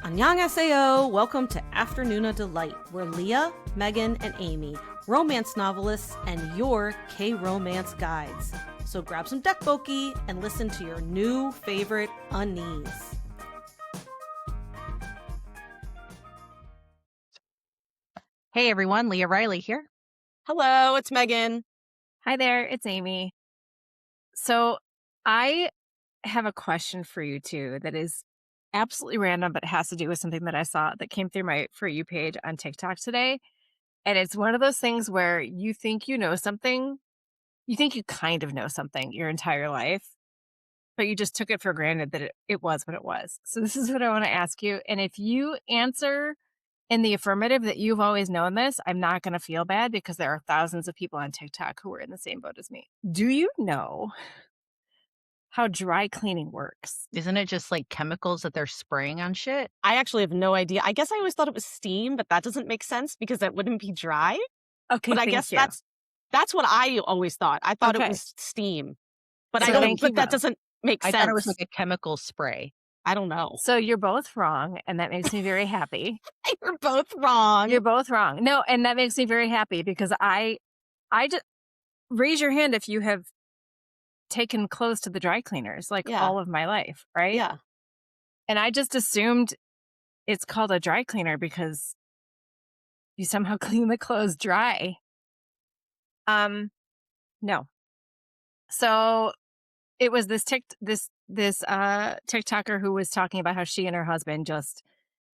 Annyeonghaseyo! Welcome to Afternoona Delight, where Leah, Megan, and Amy, romance novelists and your K-romance guides. So grab some dekboki and listen to your new favorite unease. Hey everyone, Leah Riley here. Hello, it's Megan. Hi there, it's Amy. So I have a question for you two that is absolutely random, but it has to do with something that I saw that came through my For You page on TikTok today. And it's one of those things where you think you know something, you think you kind of know something your entire life, but you just took it for granted that it was what it was. So this is what I want to ask you. And if you answer in the affirmative that you've always known this, I'm not going to feel bad because there are thousands of people on TikTok who are in the same boat as me. Do you know how dry cleaning works? Isn't it just like chemicals that they're spraying on shit? I actually have no idea. I guess I always thought it was steam, but that doesn't make sense because that wouldn't be dry. Okay, But I guess that's what I always thought. I thought it was steam. But So I don't. But that doesn't make sense. I thought it was like a chemical spray. I don't know. So you're both wrong, and that makes me very happy. You're both wrong. You're both wrong. No, and that makes me very happy because I just raise your hand if you have taken clothes to the dry cleaners all of my life, right? Yeah. And I just assumed it's called a dry cleaner because you somehow clean the clothes dry. No. So it was this TikToker who was talking about how she and her husband just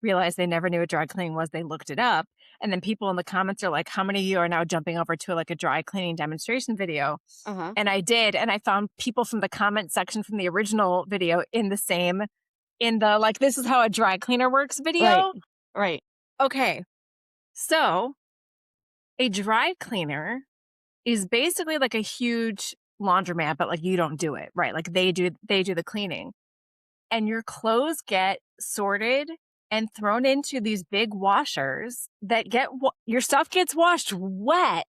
realized they never knew what dry cleaning was. They looked it up. And then people in the comments are like, how many of you are now jumping over to a dry cleaning demonstration video? Uh-huh. And I did. And I found people from the comment section from the original video in the this is how a dry cleaner works video. Right. Okay. So a dry cleaner is basically like a huge laundromat, but you don't do it, right? They do the cleaning. And your clothes get sorted and thrown into these big washers that your stuff gets washed wet,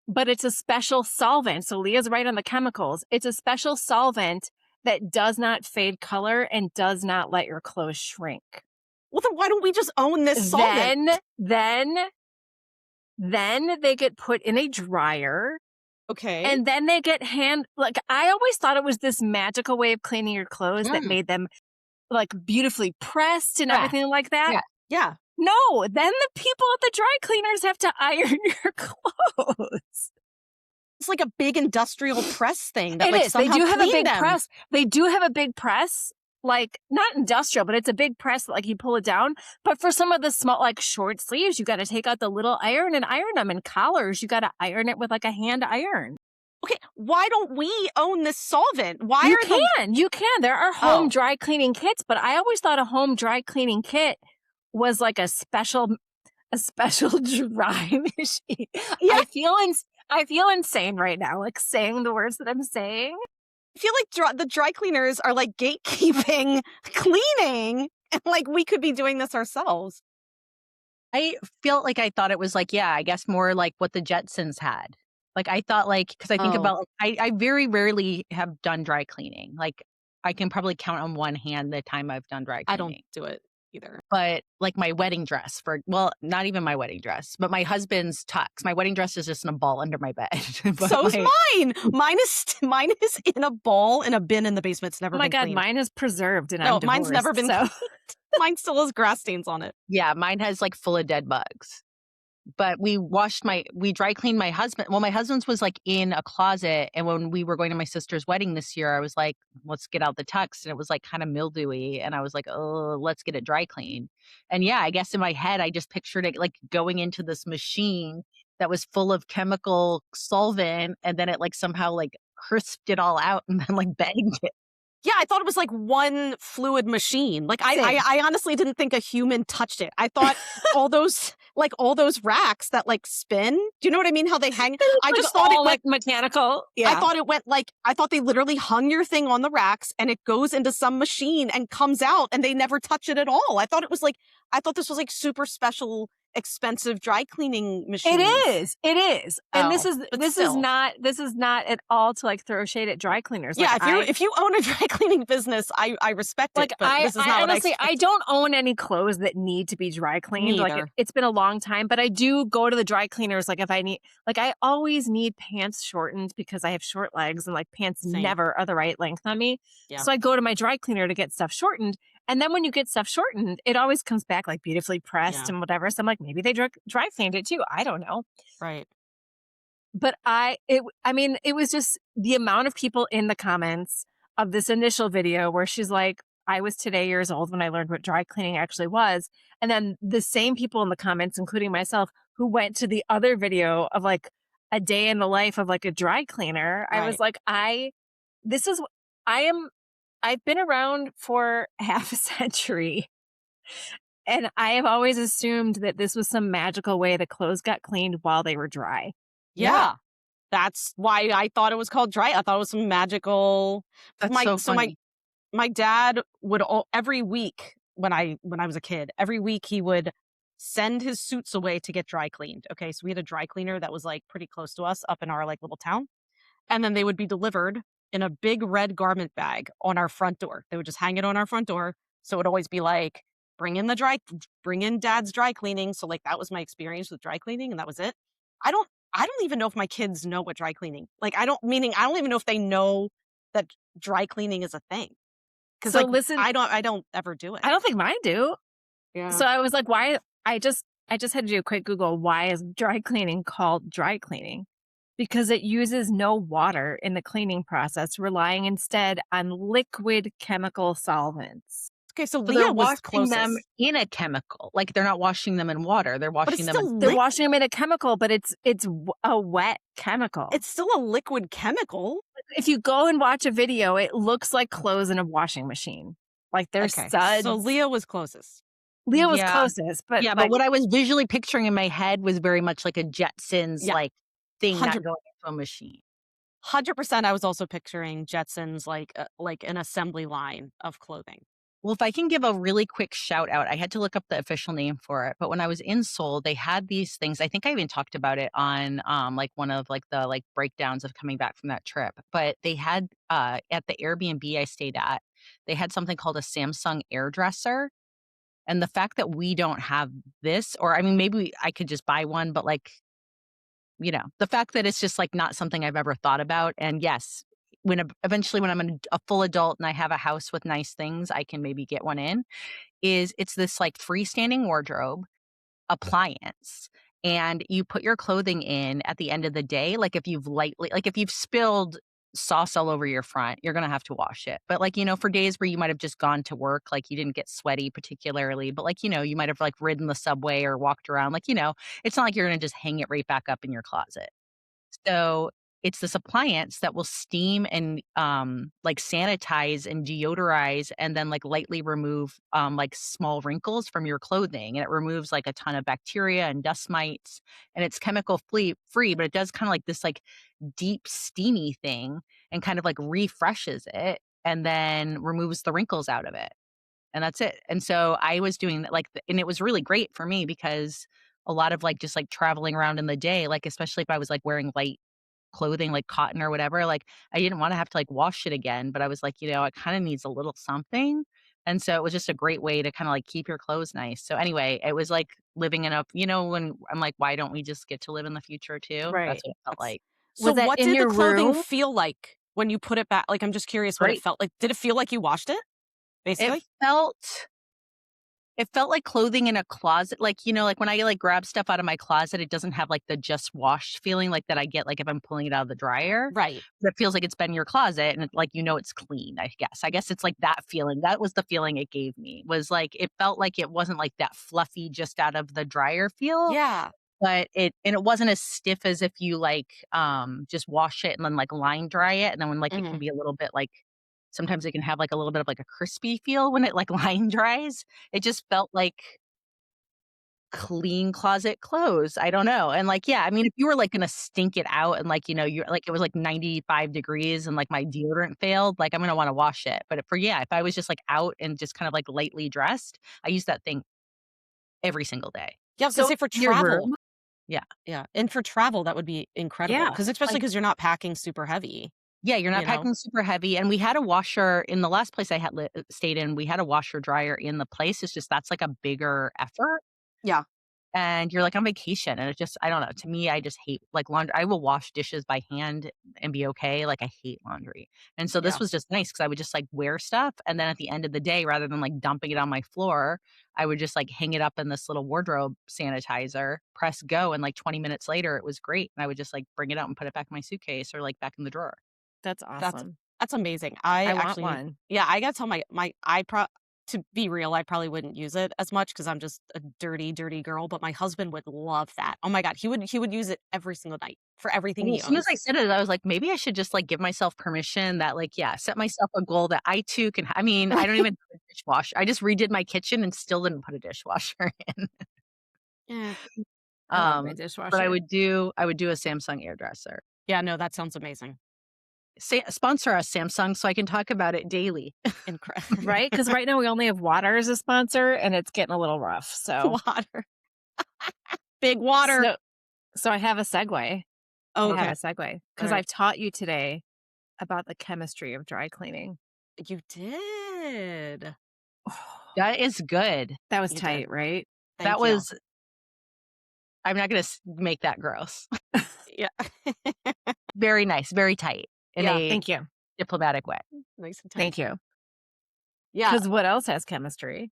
but it's a special solvent. So Leah's right on the chemicals. It's a special solvent that does not fade color and does not let your clothes shrink. Well, then why don't we just own this solvent? Then they get put in a dryer. Okay. And then they get I always thought it was this magical way of cleaning your clothes that made them beautifully pressed and everything like that. Yeah. No, then the people at the dry cleaners have to iron your clothes. It's like a big industrial press thing that it is. They do have a big them. press. They do have a big press, not industrial, but it's a big press you pull it down. But for some of the small short sleeves, you got to take out the little iron and iron them. And collars, you got to iron it with a hand iron. Okay, why don't we own this solvent? You can. There are home dry cleaning kits, but I always thought a home dry cleaning kit was a special dry machine. Yeah. I feel insane right now, saying the words that I'm saying. I feel like the dry cleaners are gatekeeping cleaning, and we could be doing this ourselves. I felt I thought it was I guess more what the Jetsons had. I thought because I think about I very rarely have done dry cleaning. I can probably count on one hand the time I've done dry cleaning. I don't do it either. But my wedding dress not even my wedding dress, but my husband's tux. My wedding dress is just in a ball under my bed. So's mine. Mine is in a ball in a bin in the basement. It's never been cleaned. Mine is preserved and no, I'm mine's never been so. Mine still has grass stains on it. Yeah, mine has full of dead bugs. But we dry cleaned my husband. Well, my husband's was in a closet. And when we were going to my sister's wedding this year, I was like, let's get out the tux. And it was kind of mildewy. And I was like, oh, let's get it dry cleaned. And yeah, I guess in my head, I just pictured it going into this machine that was full of chemical solvent. And then it somehow crisped it all out and then bagged it. Yeah, I thought it was one fluid machine. I honestly didn't think a human touched it. I thought all those racks that spin. Do you know what I mean? How they hang? I just thought it went mechanical. Yeah. I thought it went I thought they literally hung your thing on the racks and it goes into some machine and comes out and they never touch it at all. I thought it was I thought this was super special expensive dry cleaning It machines. is. And this Oh, is but this is still. not this is not at all to like throw shade at dry cleaners. Yeah, if you own a dry cleaning business, I respect it, but this is I not what I honestly, I expect. don't own any clothes that need to be dry cleaned. Me Like either. it's been a long time, but I do go to the dry cleaners. Like if I need, like I always need pants shortened because I have short legs and like pants Same. never are the right length on me. Yeah. So I go to my dry cleaner to get stuff shortened. And then when you get stuff shortened, it always comes back like beautifully pressed Yeah. and whatever. So I'm like, maybe they dry cleaned it too. I don't know. Right. But I mean, it was just the amount of people in the comments of this initial video where she's like, I was today years old when I learned what dry cleaning actually was. And then the same people in the comments, including myself, who went to the other video of like a day in the life of like a dry cleaner. I was Right. like, this is, I've been around for half a century. And I have always assumed that this was some magical way the clothes got cleaned while they were dry. Yeah. That's why I thought it was called dry. I thought it was some magical. That's so funny. My dad would every week when I was a kid, every week he would send his suits away to get dry cleaned. Okay, so we had a dry cleaner that was like pretty close to us up in our like little town, and then they would be delivered in a big red garment bag on our front door. They would just hang it on our front door, so it would always be like bring in dad's dry cleaning. So like that was my experience with dry cleaning, and that was it. I don't I don't even know if my kids know what dry cleaning. Like I don't even know if they know that dry cleaning is a thing. Cause So like listen, I don't ever do it. I don't think mine do. Yeah. So I was like, why? I just had to do a quick Google. Why is dry cleaning called dry cleaning? Because it uses no water in the cleaning process, relying instead on liquid chemical solvents. Okay, so So they're Leah was washing them closest. in a chemical. Like they're not washing them in water. They're But it's washing them in still They're washing them in a chemical, but a wet chemical. it's still a liquid chemical. If you go and watch a video, it looks like clothes in a washing machine. Like they're Okay. studs. So Leah was closest. Leo was Yeah. closest, but Yeah, like, but what I was visually picturing in my head was very much like a Jetsons Yeah. like thing not 100 going into a machine. 100% I was also picturing Jetsons like an assembly line of clothing. Well, if I can give a really quick shout out, I had to look up the official name for it. But when I was in Seoul, they had these things. I think I even talked about it on like one of like the like breakdowns of coming back from that trip. But they had at the Airbnb I stayed at, they had something called a Samsung airdresser. And the fact that we don't have this, or I mean, maybe I could just buy one, but like, you know, the fact that it's just like not something I've ever thought about. And yes, eventually when I'm a full adult and I have a house with nice things, I can maybe get one in. It's this like freestanding wardrobe appliance, and you put your clothing in at the end of the day. Like if you've spilled sauce all over your front, you're gonna have to wash it. But like, you know, for days where you might have just gone to work, like you didn't get sweaty particularly, but like, you know, you might have like ridden the subway or walked around, like, you know, it's not like you're gonna just hang it right back up in your closet. So it's this appliance that will steam and like sanitize and deodorize and then like lightly remove like small wrinkles from your clothing, and it removes like a ton of bacteria and dust mites, and it's chemical free, but it does kind of like this like deep steamy thing and kind of like refreshes it and then removes the wrinkles out of it. And that's it. And so I was doing that like and it was really great for me because a lot of like just like traveling around in the day, like especially if I was like wearing light clothing like cotton or whatever, like I didn't want to have to like wash it again, but I was like, you know, it kind of needs a little something. And so it was just a great way to kind of like keep your clothes nice. So anyway, it was like living in a, you know, when I'm like, why don't we just get to live in the future too? right. That's what it felt like. So Was that what in did the your clothing room? feel like when you put it back? Like I'm just curious what it Great. felt like. Did it feel like you washed it? Basically? It felt like clothing in a closet. Like, you know, like when I like grab stuff out of my closet, it doesn't have like the just washed feeling like that I get like if I'm pulling it out of the dryer. Right. It feels like it's been in your closet and like, you know, it's clean, I guess. I guess it's like that feeling. That was the feeling it gave me, was like it felt like it wasn't like that fluffy just out of the dryer feel. Yeah. But it wasn't as stiff as if you like just wash it and then like line dry it. And then when like it can be a little bit like sometimes it can have like a little bit of like a crispy feel when it like line dries. It just felt like clean closet clothes. I don't know. And like, yeah, I mean, if you were like gonna stink it out and like, you know, you're like it was like 95 degrees and like my deodorant failed, like I'm gonna want to wash it. But if I was just like out and just kind of like lightly dressed, I use that thing every single day. Yeah, I was gonna say for your travel. room? Yeah. Yeah, and for travel, that would be incredible Yeah, because especially Like, because 'cause you're not packing super heavy, yeah, you're not you know? packing super heavy, and we had a washer in the last place I had stayed in, we had a washer dryer in the place, it's just that's, like, a bigger effort. Yeah. And you're, like, on vacation, and it just I don't know, to me, I just hate, like, laundry. I will wash dishes by hand and be okay, like, I hate laundry, and so this Yeah. was just nice because I would just, like, wear stuff, and then at the end of the day, rather than, like, dumping it on my floor, I would just, like, hang it up in this little wardrobe sanitizer, press go, and, like, 20 minutes later, it was great, and I would just, like, bring it out and put it back in my suitcase or, like, back in the drawer. that's That's awesome. that's amazing. I I want actually one. yeah, I gotta tell my I to be real, I probably wouldn't use it as much because 'cause I'm just a dirty, dirty girl, but my husband would love that. Oh my god, he would use it every single night for everything Well, he as soon as I owns. said it, I was like, "Maybe I should just, like, give myself permission that, like, yeah, set myself a goal that I too can." I mean, I don't even have a dishwasher. I just redid my kitchen and still didn't put a dishwasher in. Yeah. I love my But dishwasher. I would do a Samsung hairdresser. Yeah, no, that sounds amazing. Sponsor us, Samsung, so I can talk about it daily. Incre Right? Because right now we only have water as a sponsor, and it's getting a little rough, so Water. Big water. so so I have a segue. I have Okay. a segue because Alright. I've taught you today about the chemistry of dry cleaning. You did. That is good. That was You did. tight, right? That Thank you. was I'm not gonna make that gross. Yeah. Very nice, very tight in Yeah, a Thank you. diplomatic way. nice and tight. Thank you. Yeah, Because what else has chemistry?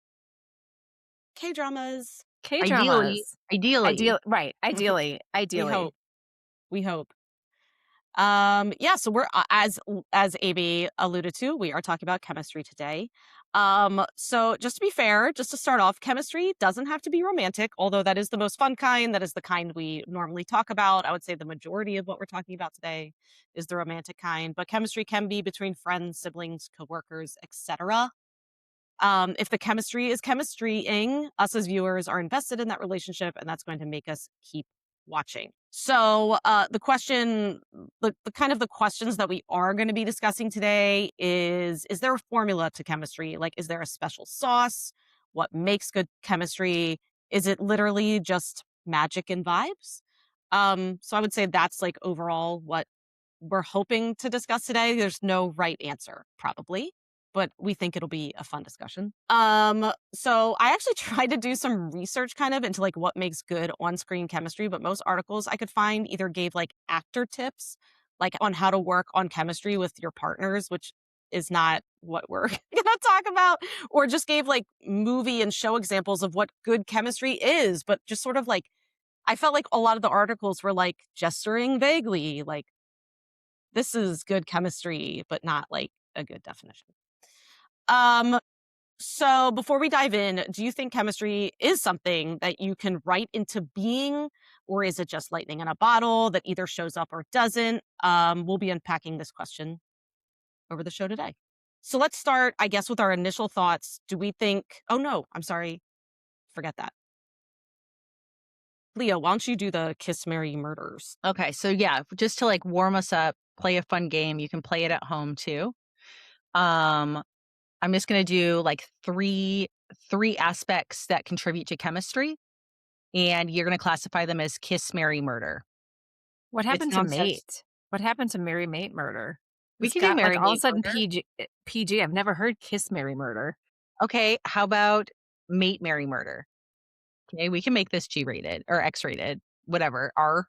K-dramas. Ideally K-dramas. ideally. Right, ideally, We ideally. hope. We hope. Yeah, so we're as AB alluded to, we are talking about chemistry today. So just to be fair, just to start off, chemistry doesn't have to be romantic, although that is the most fun kind. That is the kind we normally talk about. I would say the majority of what we're talking about today is the romantic kind, but chemistry can be between friends, siblings, coworkers, etc. If the chemistry is chemistrying, us as viewers are invested in that relationship, and that's going to make us keep watching. So, the kind of the questions that we are going to be discussing today is there a formula to chemistry? Like, is there a special sauce? What makes good chemistry? Is it literally just magic and vibes? So I would say that's like overall what we're hoping to discuss today. There's no right answer, probably, but we think it'll be a fun discussion. So I actually tried to do some research kind of into like what makes good on-screen chemistry, but most articles I could find either gave like actor tips, like on how to work on chemistry with your partners, which is not what we're gonna talk about, or just gave like movie and show examples of what good chemistry is, but just sort of like I felt like a lot of the articles were like gesturing vaguely, like this is good chemistry, but not like a good definition. Um, so before we dive in, do you think chemistry is something that you can write into being, or is it just lightning in a bottle that either shows up or doesn't? We'll be unpacking this question over the show today. So let's start, I guess, with our initial thoughts. Do we think, oh no, I'm sorry, forget that. Leah, why don't you do the kiss, Mary murders? Okay, so yeah, just to, like, warm us up, play a fun game, you can play it at home too. Um, I'm just gonna do, like, three aspects that contribute to chemistry, and you're gonna classify them as kiss, marry, murder. What It's happened to nonsense. mate? What happened to marry, mate, murder? We This can do got, like, marry, all of a mate, sudden murder. PG. I've never heard kiss, marry, murder. Okay, how about mate, marry, murder? Okay, we can make this G-rated or X-rated, whatever, R.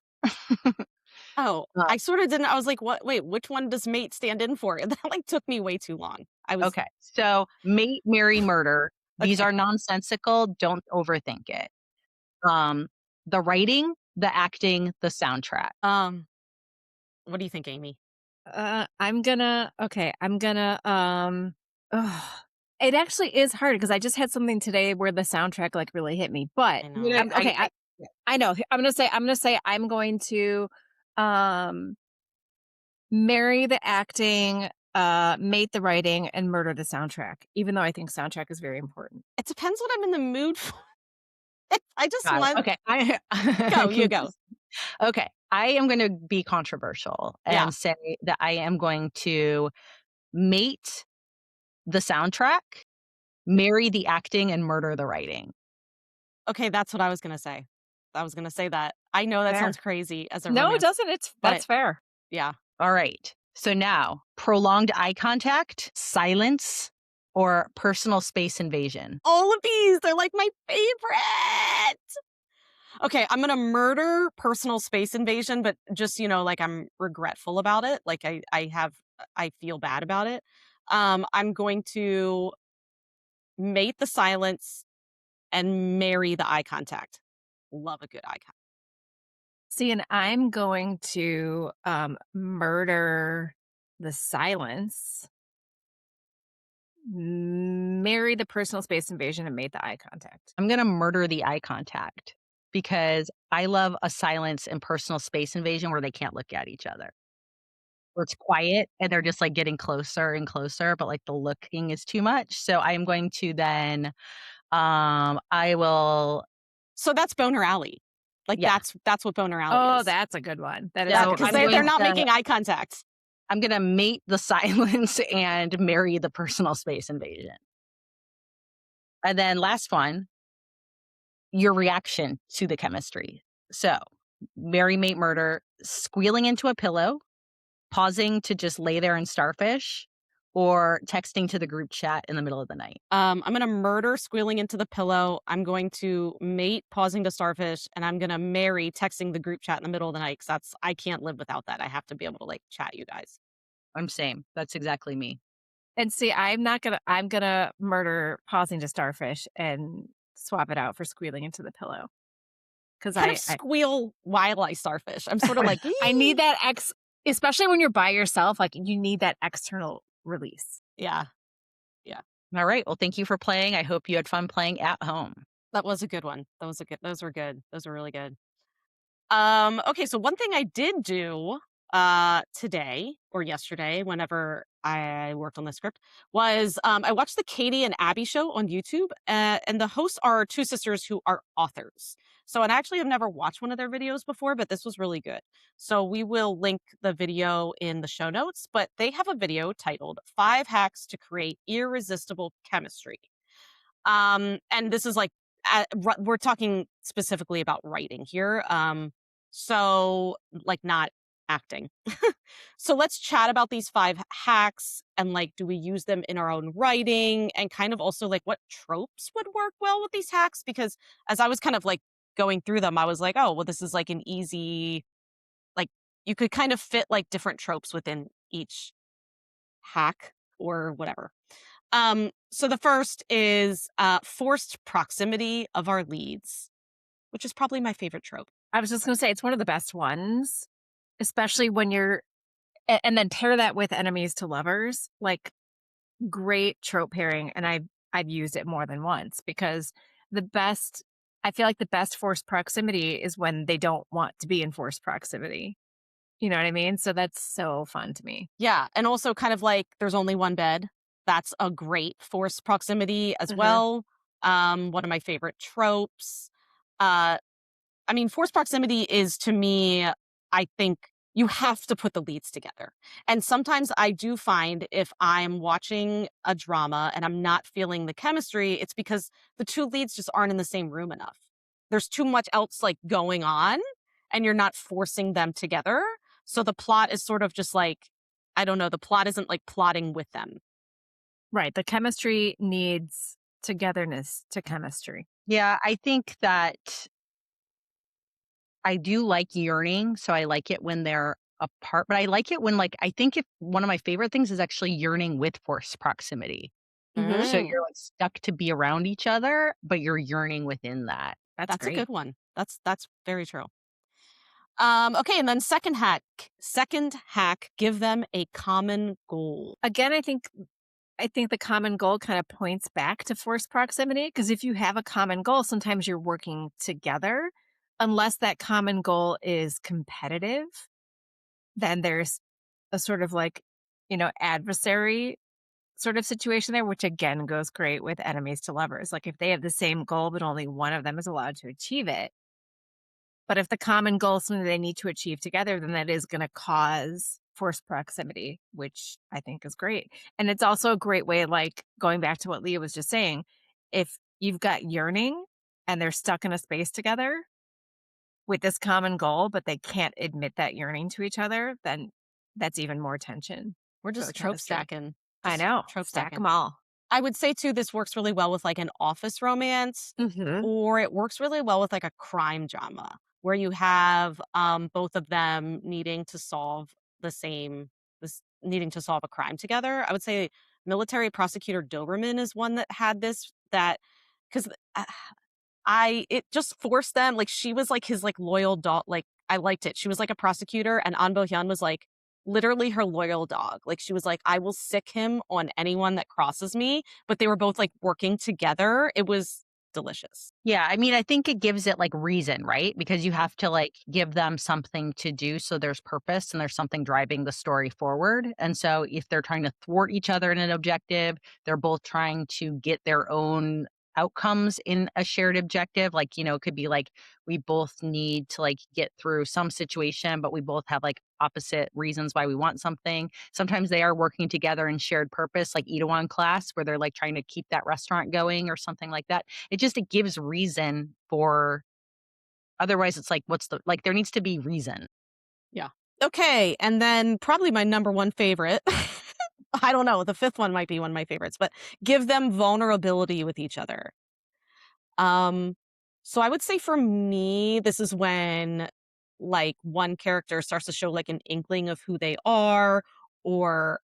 Oh, Uh, I sort of didn't. I was like, what? Wait, which one does mate stand in for? And that like took me way too long. I was okay, so mate, marry, murder. These okay. are nonsensical, don't overthink it. Um, the writing, the acting, the soundtrack. What do you think, Amy? Ugh. It actually is hard because I just had something today where the soundtrack, like, really hit me, but I You know. know, okay, I know. I'm gonna say I'm going to, um, marry the acting, mate the writing, and murder the soundtrack, even though I think soundtrack is very important. It depends what I'm in the mood for. I just got it. want Okay, go. You can go. okay, I am gonna be controversial Yeah. and say that I am going to mate the soundtrack, marry the acting, and murder the writing. Okay, that's what I was gonna say. I was gonna say that. I know that Fair. sounds crazy as a No, it romance, doesn't. but That's fair. yeah. All right. So now, prolonged eye contact, silence, or personal space invasion. All of these, they're like my favorite. Okay, I'm gonna murder personal space invasion, but just, like I'm regretful about it. Like I feel bad about it. I'm going to mate the silence and marry the eye contact. Love a good eye contact. See, and I'm going to murder the silence, marry the personal space invasion, and make the eye contact. I'm going to murder the eye contact because I love a silence and personal space invasion where they can't look at each other. Where it's quiet and they're just like getting closer and closer, but like the looking is too much. So I am going to then I will So that's boner alley. Like yeah. that's what boner alley Oh, is. that's a good one. That is Yeah, a good because I'm one. they're going not to making eye contact. I'm gonna mate the silence and marry the personal space invasion. And then last one, your reaction to the chemistry. So marry, mate, murder, squealing into a pillow, pausing to just lay there and starfish, or texting to the group chat in the middle of the night. I'm gonna murder squealing into the pillow. I'm going to mate pausing to starfish, and I'm gonna marry texting the group chat in the middle of the night because I can't live without that. I have to be able to like chat you guys. I'm same. That's exactly me. And see, I'm gonna murder pausing to starfish and swap it out for squealing into the pillow. Because Kind of squeal while I starfish. I'm sort of like, I need "Ee." that especially when you're by yourself, like you need that external release. Yeah, All right. Well, thank you for playing. I hope you had fun playing at home. that was a good one. Those were good. Those were really good. Okay, so one thing I did do today or yesterday, whenever I worked on the script, was I watched the Katie and Abby show on YouTube, and the hosts are two sisters who are authors. So, and I actually have never watched one of their videos before, but this was really good. So, we will link the video in the show notes, but they have a video titled 5 Hacks to Create Irresistible Chemistry. And this is like, we're talking specifically about writing here. So like not acting. So let's chat about these 5 hacks and like, do we use them in our own writing and kind of also like what tropes would work well with these hacks? Because as I was kind of like going through them, I was like, oh, well, this is like an easy, like you could kind of fit like different tropes within each hack or whatever. So the first is forced proximity of our leads, which is probably my favorite trope. I was just gonna say it's one of the best ones, especially when you're and then pair that with enemies to lovers, like great trope pairing. And I've used it more than once because the best I feel like the best forced proximity is when they don't want to be in forced proximity. You know what I mean? So that's so fun to me. Yeah, and also kind of like there's only one bed. That's a great forced proximity as Uh-huh. well. One of my favorite tropes. Uh, I mean, forced proximity is to me, I think you have to put the leads together. And sometimes I do find if I'm watching a drama and I'm not feeling the chemistry, it's because the two leads just aren't in the same room enough. There's too much else like going on and you're not forcing them together. So the plot is sort of just like, I don't know, the plot isn't like plotting with them. Right. The chemistry needs togetherness to chemistry. Yeah, I think that I do like yearning, so I like it when they're apart, but I like it when, like, I think if one of my favorite things is actually yearning with forced proximity. So Mm, you're, like, stuck to be around each other, but you're yearning within that. That's that's a great. good one. That's very true. Okay, and then second hack, give them a common goal. Again, I think the common goal kind of points back to forced proximity because if you have a common goal, sometimes you're working together. Unless that common goal is competitive, then there's a sort of like, adversary sort of situation there, which again goes great with enemies to lovers. Like if they have the same goal, but only one of them is allowed to achieve it. But if the common goal is something they need to achieve together, then that is going to cause forced proximity, which I think is great. And it's also a great way, like going back to what Leah was just saying, if you've got yearning and they're stuck in a space together with this common goal, but they can't admit that yearning to each other, then that's even more tension We're for the just trope chemistry. stacking. I Just know. trope Stack stacking. them all. I would say too, this works really well with like an office romance, Mhm. or it works really well with like a crime drama where you have both of them needing to solve the same this needing to solve a crime together. I would say military prosecutor Doberman is one that had this that because I it just forced them, like, she was, like, his, like, loyal dog, like, I liked it. She was, like, a prosecutor, and An Bo-hyun was, like, literally her loyal dog. Like, she was like, "I will sick him on anyone that crosses me," but they were both, like, working together. It was delicious. Yeah, I mean, I think it gives it like reason, right? Because you have to like give them something to do so there's purpose and there's something driving the story forward. And so if they're trying to thwart each other in an objective, they're both trying to get their own outcomes in a shared objective. Like, it could be like we both need to like get through some situation, but we both have like opposite reasons why we want something. Sometimes they are working together in shared purpose, like Itaewon Class, where they're like trying to keep that restaurant going or something like that. It gives reason for otherwise it's like, what's the like, there needs to be reason. Yeah. Okay, and then probably my number one favorite. I don't know, the 5th one might be one of my favorites, but give them vulnerability with each other. Um, so I would say for me, this is when like one character starts to show like an inkling of who they are, or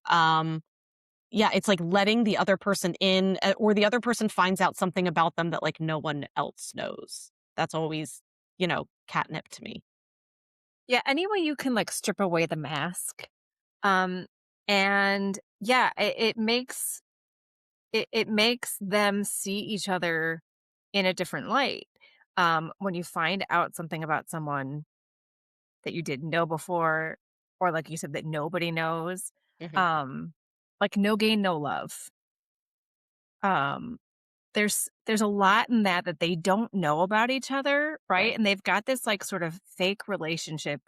yeah, it's like letting the other person in, or the other person finds out something about them that like no one else knows. That's always, catnip to me. Yeah, any way you can, like, strip away the mask, um, and yeah, it makes them see each other in a different light. When you find out something about someone that you didn't know before, or like you said, that nobody knows, Hmm. um, like no gain, no love. Um, there's a lot in that they don't know about each other, right? Right. And they've got this like sort of fake relationship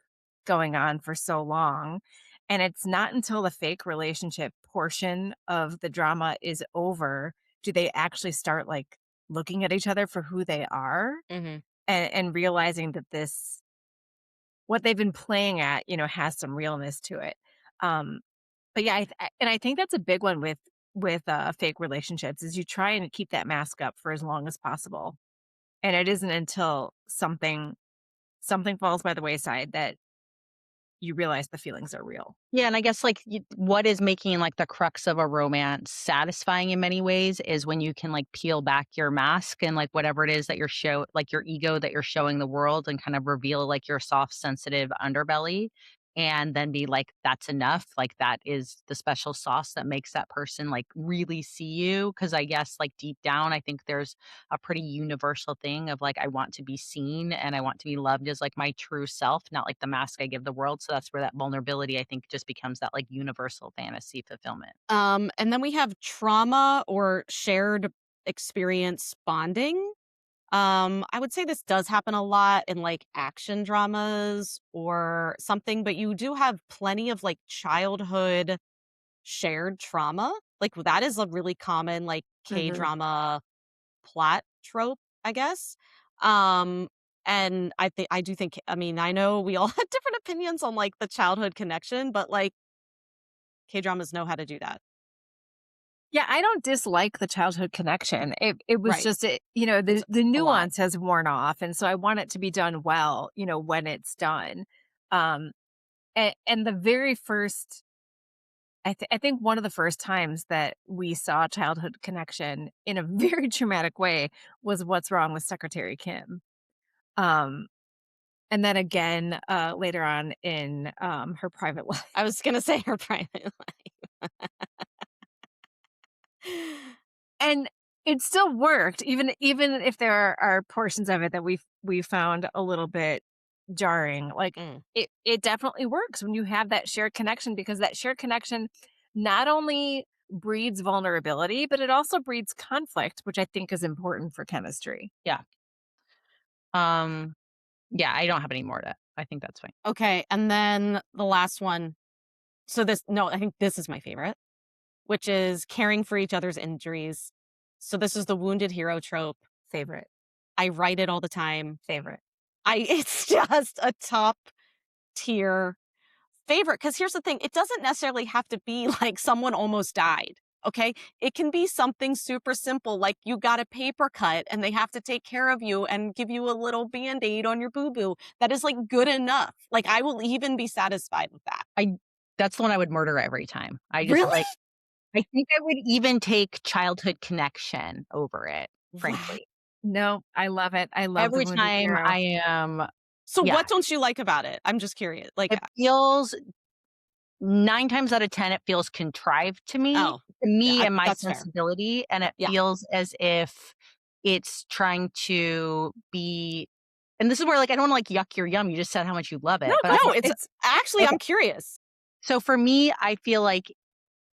going on for so long. And it's not until the fake relationship portion of the drama is over do they actually start like looking at each other for who they are, Hmm. and realizing that this what they've been playing at, has some realness to it. Um, but yeah, and I think that's a big one with fake relationships is you try and keep that mask up for as long as possible. And it isn't until something falls by the wayside that you realize the feelings are real. Yeah, and I guess like what is making like the crux of a romance satisfying in many ways is when you can like peel back your mask and like whatever it is that you're like your ego that you're showing the world and kind of reveal like your soft sensitive underbelly and then be like that's enough, like that is the special sauce that makes that person like really see you. Because I guess like deep down I think there's a pretty universal thing of like I want to be seen and I want to be loved as like my true self, not like the mask I give the world. So that's where that vulnerability I think just becomes that like universal fantasy fulfillment. And then we have trauma or shared experience bonding. I would say this does happen a lot in like action dramas or something, but you do have plenty of like childhood shared trauma. Like that is a really common like Hmm. K-drama plot trope, I guess. Um and I do think, I mean, I know we all had different opinions on like the childhood connection, but like K-dramas know how to do that. Yeah, I don't dislike the childhood connection. It was Right. just It's the a lot. nuance has worn off, and so I want it to be done well. When it's done. Um, and the very first I think one of the first times that we saw childhood connection in a very traumatic way was What's Wrong with Secretary Kim. Um, and then again, later on in, her private life. I was gonna say her private life. And it still worked, even if there are portions of it that we found a little bit jarring. Like, Mm. it definitely works when you have that shared connection because that shared connection not only breeds vulnerability, but it also breeds conflict, which I think is important for chemistry. Yeah. Um yeah, I don't have any more to I think that's fine. Okay, and then the last one. So this no, I think this is my favorite, which is caring for each other's injuries. So this is the wounded hero trope. Favorite. I write it all the time. Favorite. It's just a top tier favorite, because here's the thing, it doesn't necessarily have to be like someone almost died, okay? It can be something super simple, like you got a paper cut and they have to take care of you and give you a little Band-Aid on your boo-boo. That is, like, good enough. Like, I will even be satisfied with that. That's the one I would murder every time. I just, Really? like I think I would even take childhood connection over it, Wow. frankly. No, I love it. I love the Every wounded time hero. I am So yeah, what don't you like about it? I'm just curious. Like, it feels 9 times out of 10, it feels contrived oh, to yeah, me and my that's fair. sensibility, and it Yeah. feels as if it's trying to be and this is where, like, I don't wanna, like, yuck your yum, you just said how much you love No, it, but go I No, for it's it's actually, okay. I'm curious. So for me, I feel like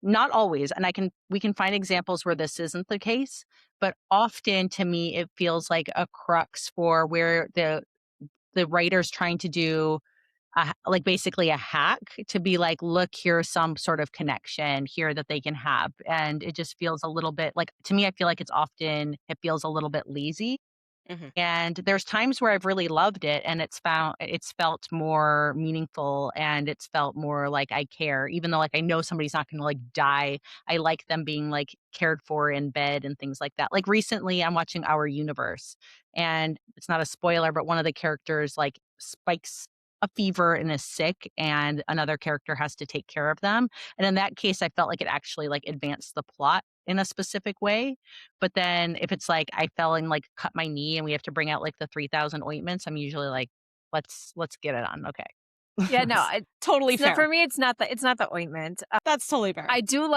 not always, and we can find examples where this isn't the case, but often to me, it feels like a crux for where the writer's trying to do like basically a hack to be like, look, here's some sort of connection here that they can have. And it just feels a little bit like, to me, I feel like it feels a little bit lazy. Mhm. And there's times where I've really loved it and it's felt more meaningful and it's felt more like I care, even though like I know somebody's not gonna like die. I like them being like cared for in bed and things like that. Like recently I'm watching Our Universe and it's not a spoiler, but one of the characters like spikes a fever and is sick and another character has to take care of them. And in that case, I felt like it actually like advanced the plot in a specific way. But then if it's like I fell and like cut my knee and we have to bring out like the 3,000 ointments, I'm usually like, let's get it on. yeah, Okay. no, Totally it's not for fair. me, it's not the ointment. That's totally fair. I do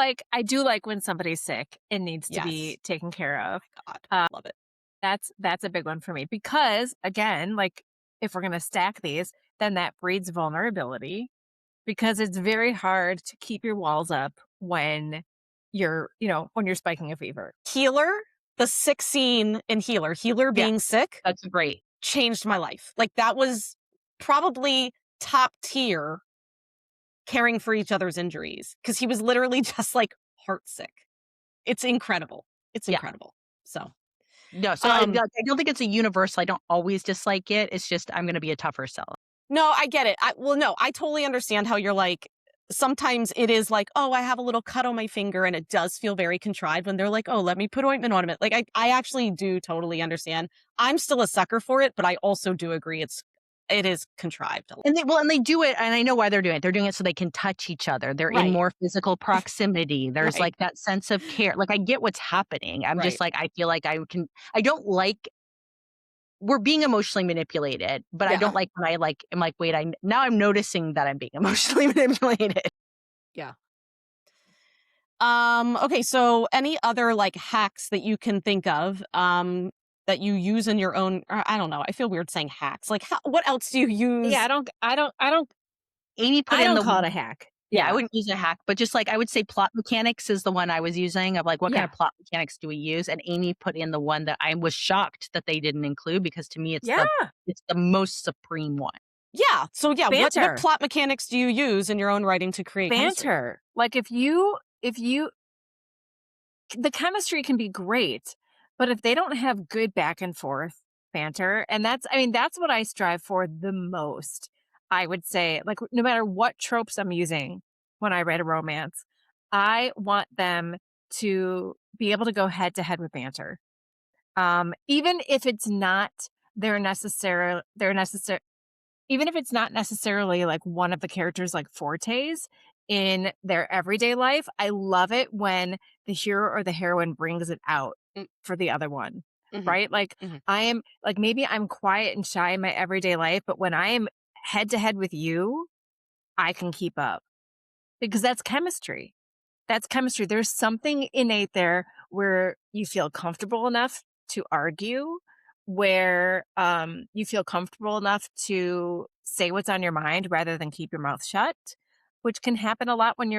like when somebody's sick and needs to Yes. be taken care of. God, Uh, love it. that's a big one for me because again, like if we're gonna stack these, then that breeds vulnerability because it's very hard to keep your walls up when when you're spiking a fever. Healer, the sick scene in Healer Yeah, being sick that's great. changed my life. Like, that was probably top tier caring for each other's injuries, because he was literally just, like, heart sick. It's incredible. It's Yeah. incredible. So, No, so um, I don't think it's a universal. I don't always dislike it. It's just I'm gonna be a tougher sell. no, I get it. Well, no, I totally understand how you're like, sometimes it is like, "Oh, I have a little cut on my finger," and it does feel very contrived when they're like, "Oh, let me put ointment on it." Like, I actually do totally understand. I'm still a sucker for it, but I also do agree it is contrived a lot. And they do it, and I know why they're doing it. They're doing it so they can touch each other. They're in Right, more physical proximity. There's right, like that sense of care. Like I get what's happening. I'm just right. like I feel like I don't like we're being emotionally manipulated, but I Yeah, don't like when I like am like, wait, now I'm noticing that I'm being emotionally manipulated. yeah. Okay, so any other, like, hacks that you can think of, that you use in your own, or I don't know, I feel weird saying hacks. Like, what else do you Yeah, use? Amy put I in don't the call it a hack. yeah, I Yeah. wouldn't use a hack, but just like I would say plot mechanics is the one I was using of like what kind Yeah. of plot mechanics do we use? And Amy put in the one that I was shocked that they didn't include because to me Yeah. it's the most supreme one. Yeah, so yeah, what Banter. plot mechanics do you use in your own writing to create chemistry? Banter. Like if you the chemistry can be great, but if they don't have good back and forth banter, and that's what I strive for the most. I would say, like, no matter what tropes I'm using when I write a romance, I want them to be able to go head to head with banter. Even if it's not their necessary even if it's not necessarily like one of the characters like fortes in their everyday life, I love it when the hero or the heroine brings it out Mm, for the other one. mhm, Right? Like mhm. I am like maybe I'm quiet and shy in my everyday life, but when I am head to head with you, I can keep up because that's chemistry. That's chemistry. There's something innate there where you feel comfortable enough to argue, where you feel comfortable enough to say what's on your mind rather than keep your mouth shut, which can happen a lot when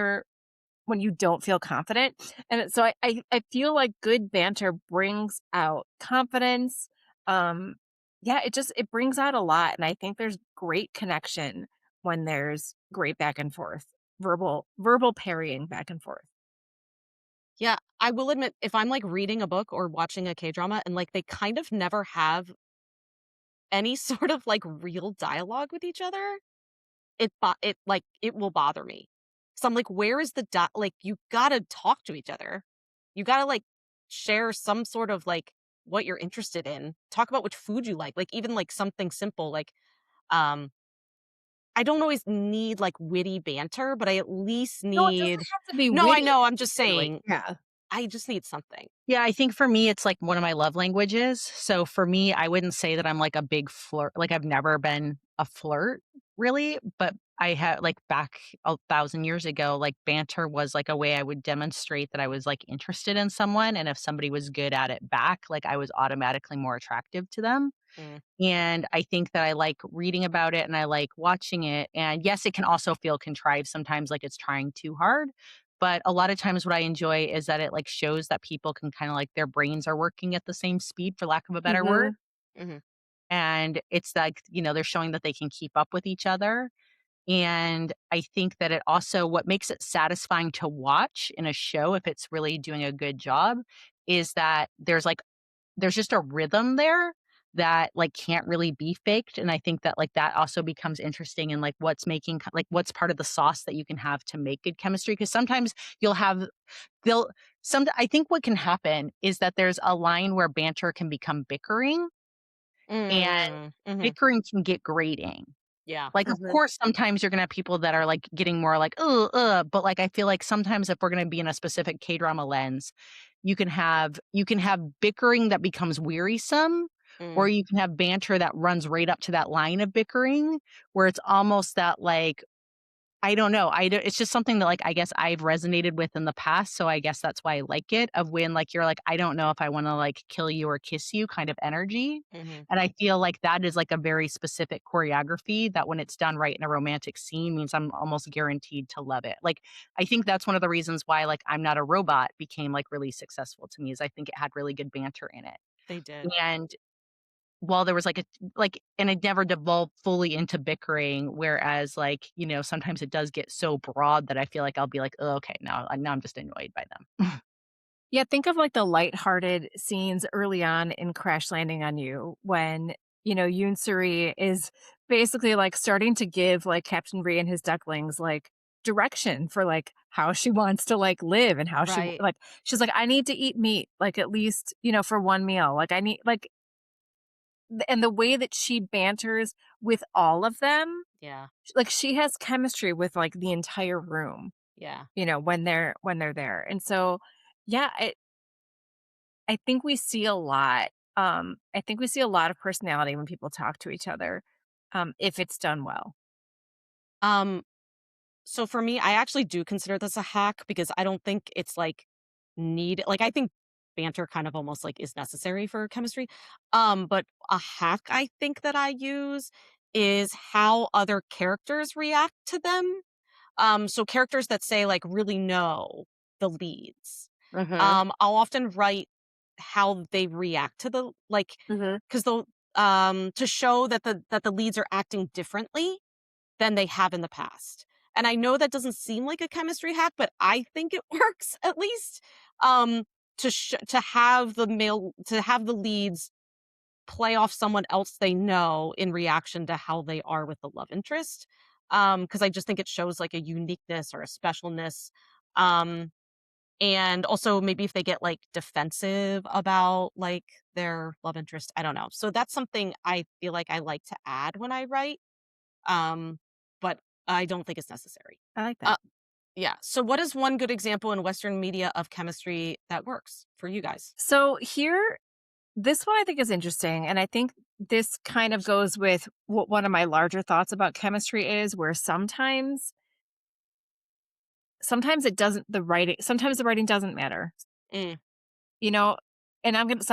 you don't feel confident. And so I feel like good banter brings out confidence. Um, yeah, it brings out a lot, and I think there's great connection when there's great back and forth, verbal parrying back and forth. Yeah, I will admit, if I'm, like, reading a book or watching a K-drama and, like, they kind of never have any sort of, like, real dialogue with each other, it will bother me. So I'm like, "Where is the like, you gotta talk to each other. You gotta, like, share some sort of, like, what you're interested in. Talk about which food you like, even, like, something simple, like, um I don't always need, like, witty banter, but I at least No, it doesn't need. have to be No, I witty know, I'm just necessarily. saying, Yeah. I just need something. Yeah, I think for me, it's like one of my love languages. So for me, I wouldn't say that I'm like a big flirt. Like I've never been a flirt really, but I had like back 1,000 years ago, like banter was like a way I would demonstrate that I was like interested in someone. And if somebody was good at it back, like I was automatically more attractive to them. Mm, And I think that I like reading about it and I like watching it. And yes, it can also feel contrived sometimes, like it's trying too hard. But a lot of times, what I enjoy is that it like shows that people can kind of like their brains are working at the same speed, for lack of a better word. Mhm. mhm, And it's like, they're showing that they can keep up with each other. And I think that it also, what makes it satisfying to watch in a show, if it's really doing a good job, is that there's just a rhythm there that, like, can't really be faked, and I think that, like, that also becomes interesting in, like, what's making like, what's part of the sauce that you can have to make good chemistry. Because sometimes you'll have they'll I think what can happen is that there's a line where banter can become bickering, and mhm, bickering can get grating. yeah, Like, of Mhm. course, sometimes you're gonna have people that are, like, getting more like, ugh," but, like, I feel like sometimes if we're gonna be in a specific K-drama lens, you can have bickering that becomes wearisome, or mm, you can have banter that runs right up to that line of bickering, where it's almost that, like, I don't know. It's just something that, like, I guess I've resonated with in the past, so I guess that's why I like it, of when, like, you're like, "I don't know if I wanna, like, kill you or kiss you," kind of energy, mhm. and I feel like that is, like, a very specific choreography that when it's done right in a romantic scene means I'm almost guaranteed to love it. Like, I think that's one of the reasons why, like, I'm Not a Robot became, like, really successful to me is I think it had really good banter in it, They did. and while there was and it never devolved fully into bickering, whereas, like, sometimes it does get so broad that I feel like I'll be like, "Oh, okay, now I'm just annoyed by them." Yeah, think of, like, the lighthearted scenes early on in Crash Landing on You when, Yoon Suri is basically, like, starting to give, like, Captain Ri and his ducklings, like, direction for, like, how she wants to, like, live and how Right. she's like, "I need to eat meat, like, at least, for 1 meal, like, I need" like, and the way that she banters with all of them, Yeah, like, she has chemistry with, like, the entire room, yeah. when they're there, and so, yeah, I think we see a lot. I think we see a lot of personality when people talk to each other, if it's done well. Um, so for me, I actually do consider this a hack because I don't think it's, like, I think banter kind of almost, like, is necessary for chemistry. But a hack I think that I use is how other characters react to them. So characters that say, like, really know the leads. Mhm, I'll often write how they react to mhm. because they'll to show that the leads are acting differently than they have in the past. And I know that doesn't seem like a chemistry hack, but I think it works at least. Um, to have the leads play off someone else they know in reaction to how they are with the love interest. Because I just think it shows like a uniqueness or a specialness. Um, and also maybe if they get like defensive about like their love interest, I don't know. So that's something I feel like I like to add when I write. But I don't think it's necessary. I like Uh, that. yeah. So what is one good example in Western media of chemistry that works for you guys? So here, this one I think is interesting, and I think this kind of goes with what one of my larger thoughts about chemistry is, where sometimes it doesn't the writing sometimes the writing doesn't matter, Mm, you know? And I'm just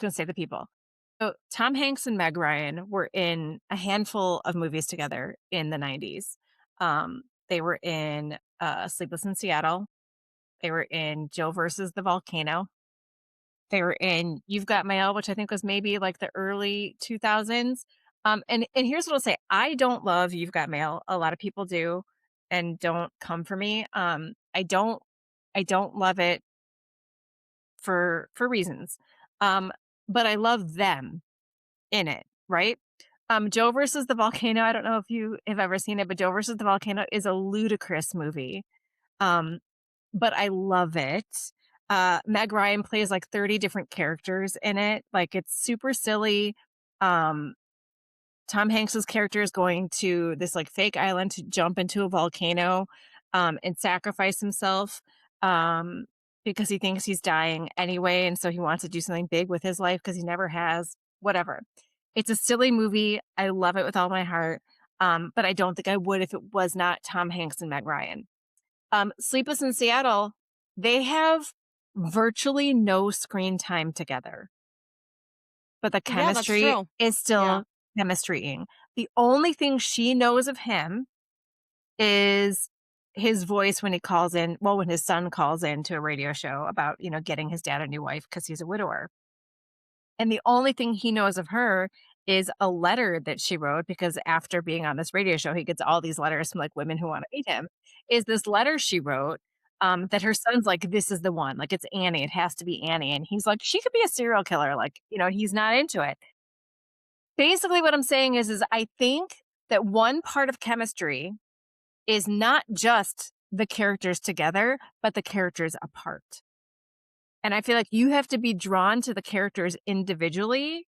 gonna say the people. So Tom Hanks and Meg Ryan were in a handful of movies together in the 90s. They were in Sleepless in Seattle. They were in Joe versus the Volcano. They were in You've Got Mail, which I think was maybe like the early 2000s. And here's what I'll say: I don't love You've Got Mail. A lot of people do, and don't come for me. I don't. I don't love it for reasons. Um, but I love them in it, right? Joe versus the Volcano, I don't know if you have ever seen it, but Joe versus the Volcano is a ludicrous movie. Um, but I love it. Meg Ryan plays like 30 different characters in it. Like it's super silly. Um, Tom Hanks's character is going to this like fake island to jump into a volcano and sacrifice himself um, because he thinks he's dying anyway. And so he wants to do something big with his life because he never has, whatever. It's a silly movie. I love it with all my heart. But I don't think I would if it was not Tom Hanks and Meg Ryan. Sleepless in Seattle, they have virtually no screen time together, but the Yeah, that's chemistry true. is Yeah. still chemistrying. The only thing she knows of him is his voice when he calls in, well, when his son calls in to a radio show about, getting his dad a new wife because he's a widower. And the only thing he knows of her is a letter that she wrote because after being on this radio show, he gets all these letters from like women who want to meet him. Is this letter she wrote that her son's like, this is the one, like it's Annie, it has to be Annie. And he's like, she could be a serial killer. Like, he's not into it. Basically, what I'm saying is I think that one part of chemistry is not just the characters together, but the characters apart. And I feel like you have to be drawn to the characters individually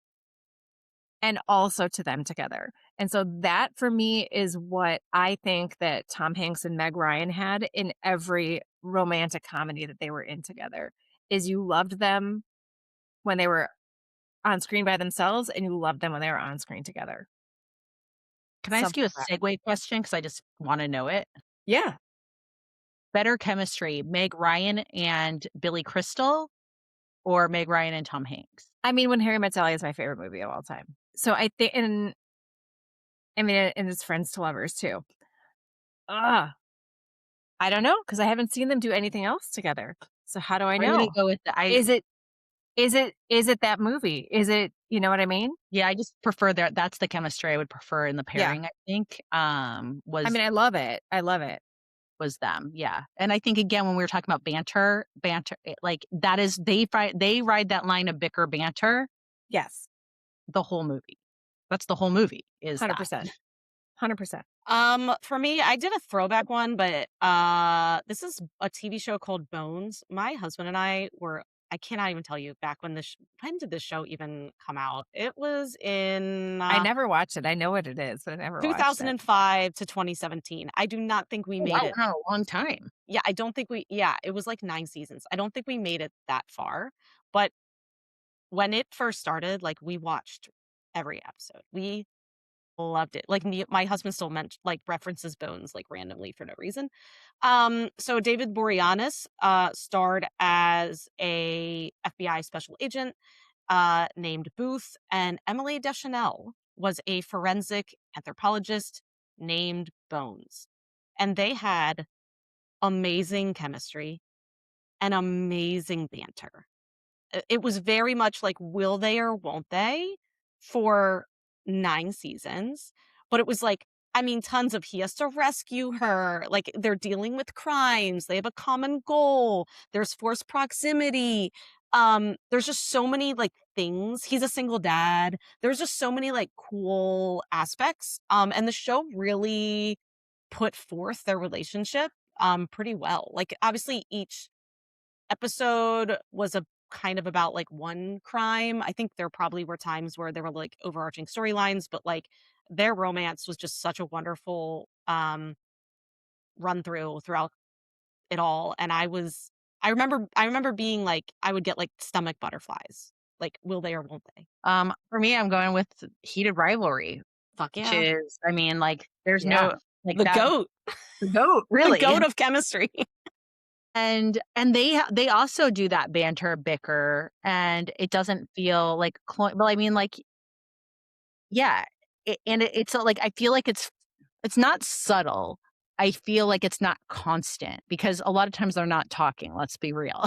and also to them together. And so that for me is what I think that Tom Hanks and Meg Ryan had in every romantic comedy that they were in together is you loved them when they were on screen by themselves and you loved them when they were on screen together. Can I ask you Something a like that. segue question? Because I just want to know it. Yeah. Better chemistry, Meg Ryan and Billy Crystal or Meg Ryan and Tom Hanks? I mean, When Harry Met Sally is my favorite movie of all time. So I think, and I mean, and it's Friends to Lovers too. Ugh, I don't know because I haven't seen them do anything else together. So how do I I'm gonna know? go with the I Is it is it that movie? Is it, you know what I mean? yeah, I just prefer that's the chemistry I would prefer in the Yeah. pairing, I think, I mean, I love it. I love it. was them, yeah, and I think again, when we were talking about banter, like, that is they ride that line of bicker banter Yes. the whole movie. That's the whole movie, is that. 100%. 100%. For me, I did a throwback one, but this is a TV show called Bones. My husband and I were I cannot even tell you back when when did this show even come out? It was in I never watched it. I know what it is, but I never watched it. 2005 to 2017. I do not think we Oh, made wow, it. no, a long time. Yeah, I don't think yeah, it was like 9 seasons. I don't think we made it that far, but when it first started, like, we watched every episode. We loved it. Like, my husband still like, references Bones, like, randomly for no reason. So David Boreanaz, starred as a FBI special agent, named Booth, and Emily Deschanel was a forensic anthropologist named Bones. And they had amazing chemistry and amazing banter. It was very much like will they or won't they for 9 seasons, but it was like, I mean, tons of he has to rescue her, like, they're dealing with crimes, they have a common goal, there's forced proximity, there's just so many, like, things. He's a single dad. There's just so many, like, cool aspects, and the show really put forth their relationship, pretty well. Like, obviously, each episode was a kind of about like one crime. I think there probably were times where there were like overarching storylines, but like their romance was just such a wonderful run throughout it all. And I remember being like I would get like stomach butterflies. Like will they or won't they? For me, I'm going with heated rivalry, Fuck which yeah. is, I mean, like, there's Yeah. no like The that goat. the goat, The really. goat of chemistry. And they also do that banter, bicker, and it doesn't feel like well, I mean, like, yeah, it's like I feel like it's not subtle. I feel like it's not constant because a lot of times they're not talking, let's be real.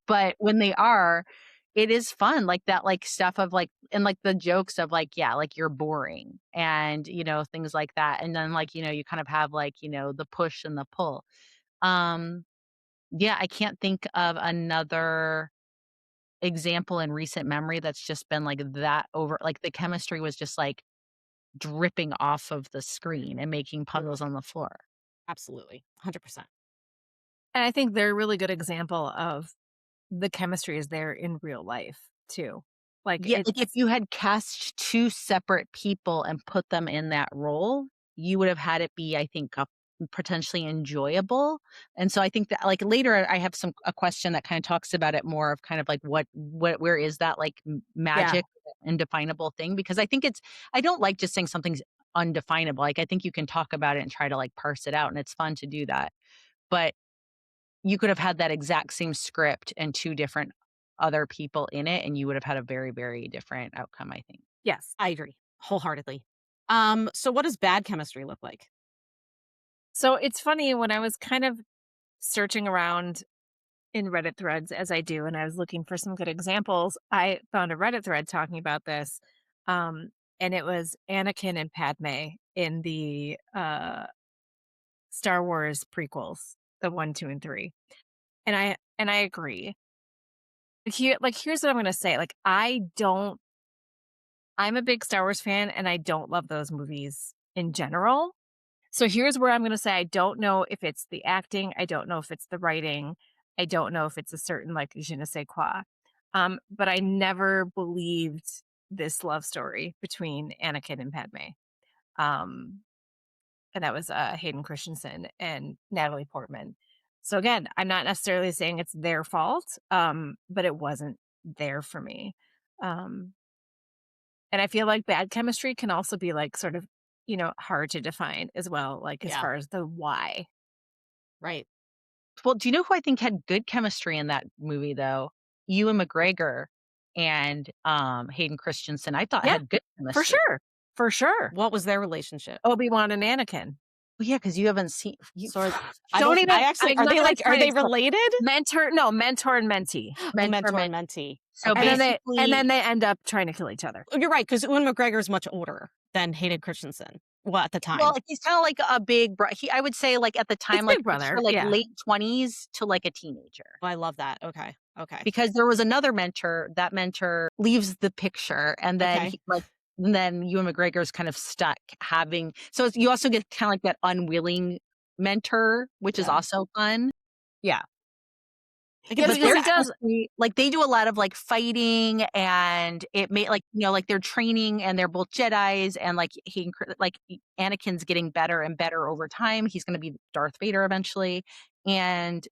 But when they are, it is fun, like that, like stuff of like, and like the jokes of like, yeah, like you're boring and, things like that. And then like, you kind of have like, the push and the pull. Um, Yeah, I can't think of another example in recent memory that's just been like that over like the chemistry was just like dripping off of the screen and making puddles on the floor. Absolutely. 100%. And I think they're a really good example of the chemistry is there in real life too. Like Yeah, it's like if you had cast 2 separate people and put them in that role, you would have had it be, I think, potentially enjoyable. And so I think that like later I have a question that kind of talks about it more of kind of like what where is that like yeah. magic indefinable thing? Because I don't like just saying something's undefinable. Like I think you can talk about it and try to like parse it out, and it's fun to do that. But you could have had that exact same script and 2 different other people in it, and you would have had a very, very different outcome, I think. Yes, I agree wholeheartedly. So what does bad chemistry look like? So it's funny when I was kind of searching around in Reddit threads as I do, and I was looking for some good examples, I found a Reddit thread talking about this. Um, and it was Anakin and Padme in the Star Wars prequels, the 1, 2, and 3. And I agree. Here's what I'm gonna say. I'm a big Star Wars fan and I don't love those movies in general. So here's where I'm gonna say I don't know if it's the acting, I don't know if it's the writing, I don't know if it's a certain like je ne sais quoi. But I never believed this love story between Anakin and Padme. Um, and that was Hayden Christensen and Natalie Portman. So again, I'm not necessarily saying it's their fault, but it wasn't there for me. Um, and I feel like bad chemistry can also be like sort of, hard to define as well, like as Yeah, far as the why. right. Well, do you know who I think had good chemistry in that movie, though? Ewan McGregor and, Hayden Christensen, I thought Yeah, had good for chemistry. sure. For sure. What was their relationship? Obi-Wan and Anakin. Well, yeah, because you haven't seen you So Don't even, I actually, I'm are not they even like, are trying to they explain. related? Mentor and mentee. Oh, mentor mentor men and mentee. so And then Okay. basically they end up trying to kill each other. You're right, because Ewan McGregor is much older than Hayden Christensen. Well, at the time. well, he's kinda like a big I would say, like, at the It's time, like, Big Brother, picture, like, yeah. late 20s to, like, a teenager. I love that. Okay. Okay. Because there was another mentor, that mentor leaves the picture, and then Okay. and then Ewan McGregor's kind of stuck having you also get kinda like that unwilling mentor, which is Yeah. also fun. Yeah. Like Yeah, it's But because their he does. chemistry like, they do a lot of, like, fighting, and it may like, like, they're training, and they're both Jedis, and, like, Anakin's getting better and better over time. He's gonna be Darth Vader eventually, and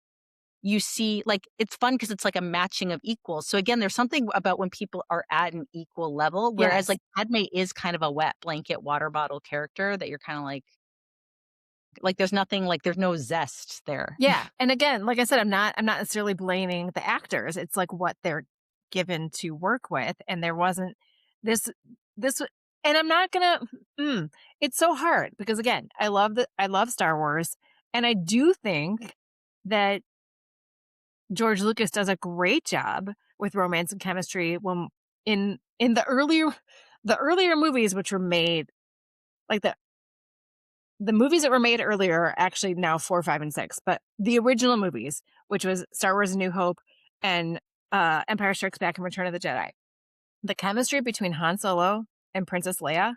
you see like, it's fun because it's like a matching of equals. So, again, there's something about when people are at an equal level, whereas, Yes. like, Padme is kind of a wet blanket water bottle character that you're kinda like, there's nothing like, there's no zest there. Yeah, and again, like I said, I'm not necessarily blaming the actors. It's like what they're given to work with, and there wasn't this this and I'm not gonna it's so hard because again, I love Star Wars, and I do think that George Lucas does a great job with romance and chemistry when in the earlier movies which were made like the movies that were made earlier are actually now 4, 5, and 6, but the original movies, which was Star Wars: A New Hope and Empire Strikes Back and Return of the Jedi, the chemistry between Han Solo and Princess Leia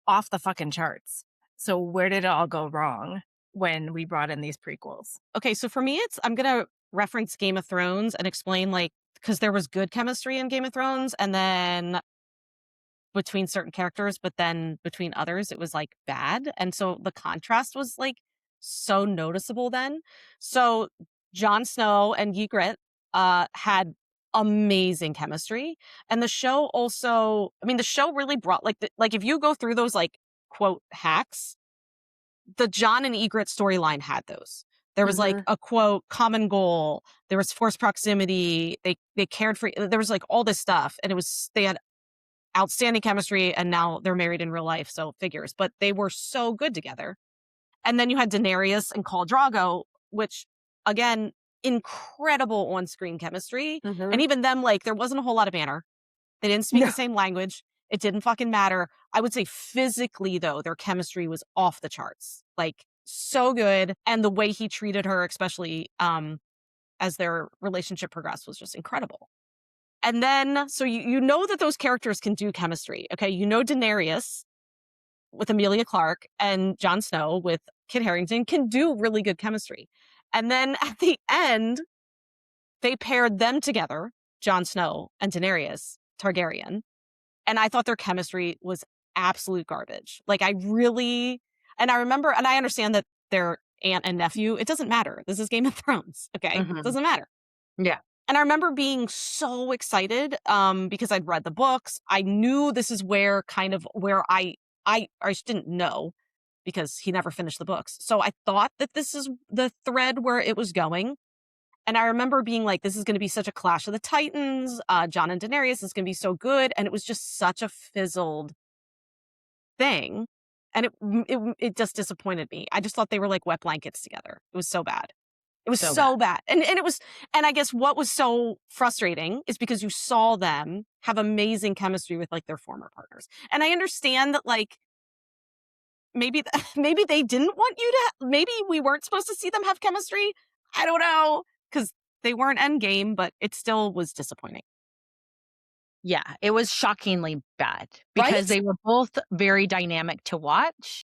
off the fucking charts. So where did it all go wrong when we brought in these prequels? okay, so for me I'm gonna reference Game of Thrones and explain like because there was good chemistry in Game of Thrones and then between certain characters, but then between others it was like bad. And so the contrast was like so noticeable then. So Jon Snow and Ygritte had amazing chemistry. And the show also, I mean, the show really brought like if you go through those like quote hacks, the Jon and Ygritte storyline had those. There was like Mhm. a quote common goal. There was forced proximity. They cared for. There was like all this stuff, and it was they had outstanding chemistry, and now they're married in real life, so figures. But they were so good together. And then you had Daenerys and Khal Drogo, which again, incredible on-screen chemistry. And Mhm. even them, like there wasn't a whole lot of banter. They didn't speak No. the same language. It didn't fucking matter. I would say physically though, their chemistry was off the charts. Like so good. And the way he treated her, especially as their relationship progressed was just incredible. And then, so you know that those characters can do chemistry. Okay. You know, Daenerys with Amelia Clark and Jon Snow with Kit Harington can do really good chemistry. And then at the end, they paired them together, Jon Snow and Daenerys Targaryen. And I thought their chemistry was absolute garbage. Like, I really, and I remember, and I understand that they're aunt and nephew. It doesn't matter. This is Game of Thrones. Okay. It Mhm. doesn't matter. Yeah. And I remember being so excited because I'd read the books. I knew this is where kind of where I just didn't know because he never finished the books. So I thought that this is the thread where it was going. And I remember being like, this is going to be such a clash of the Titans. John and Daenerys is going to be so good. And it was just such a fizzled thing. And it just disappointed me. I just thought they were like wet blankets together. It was so bad. It was So bad. so bad. And it was, and I guess what was so frustrating is because you saw them have amazing chemistry with like their former partners. And I understand that like maybe maybe they didn't want you to maybe we weren't supposed to see them have chemistry. I don't know, cuz they weren't endgame, but it still was disappointing. Yeah, it was shockingly bad because Right? they were both very dynamic to watch,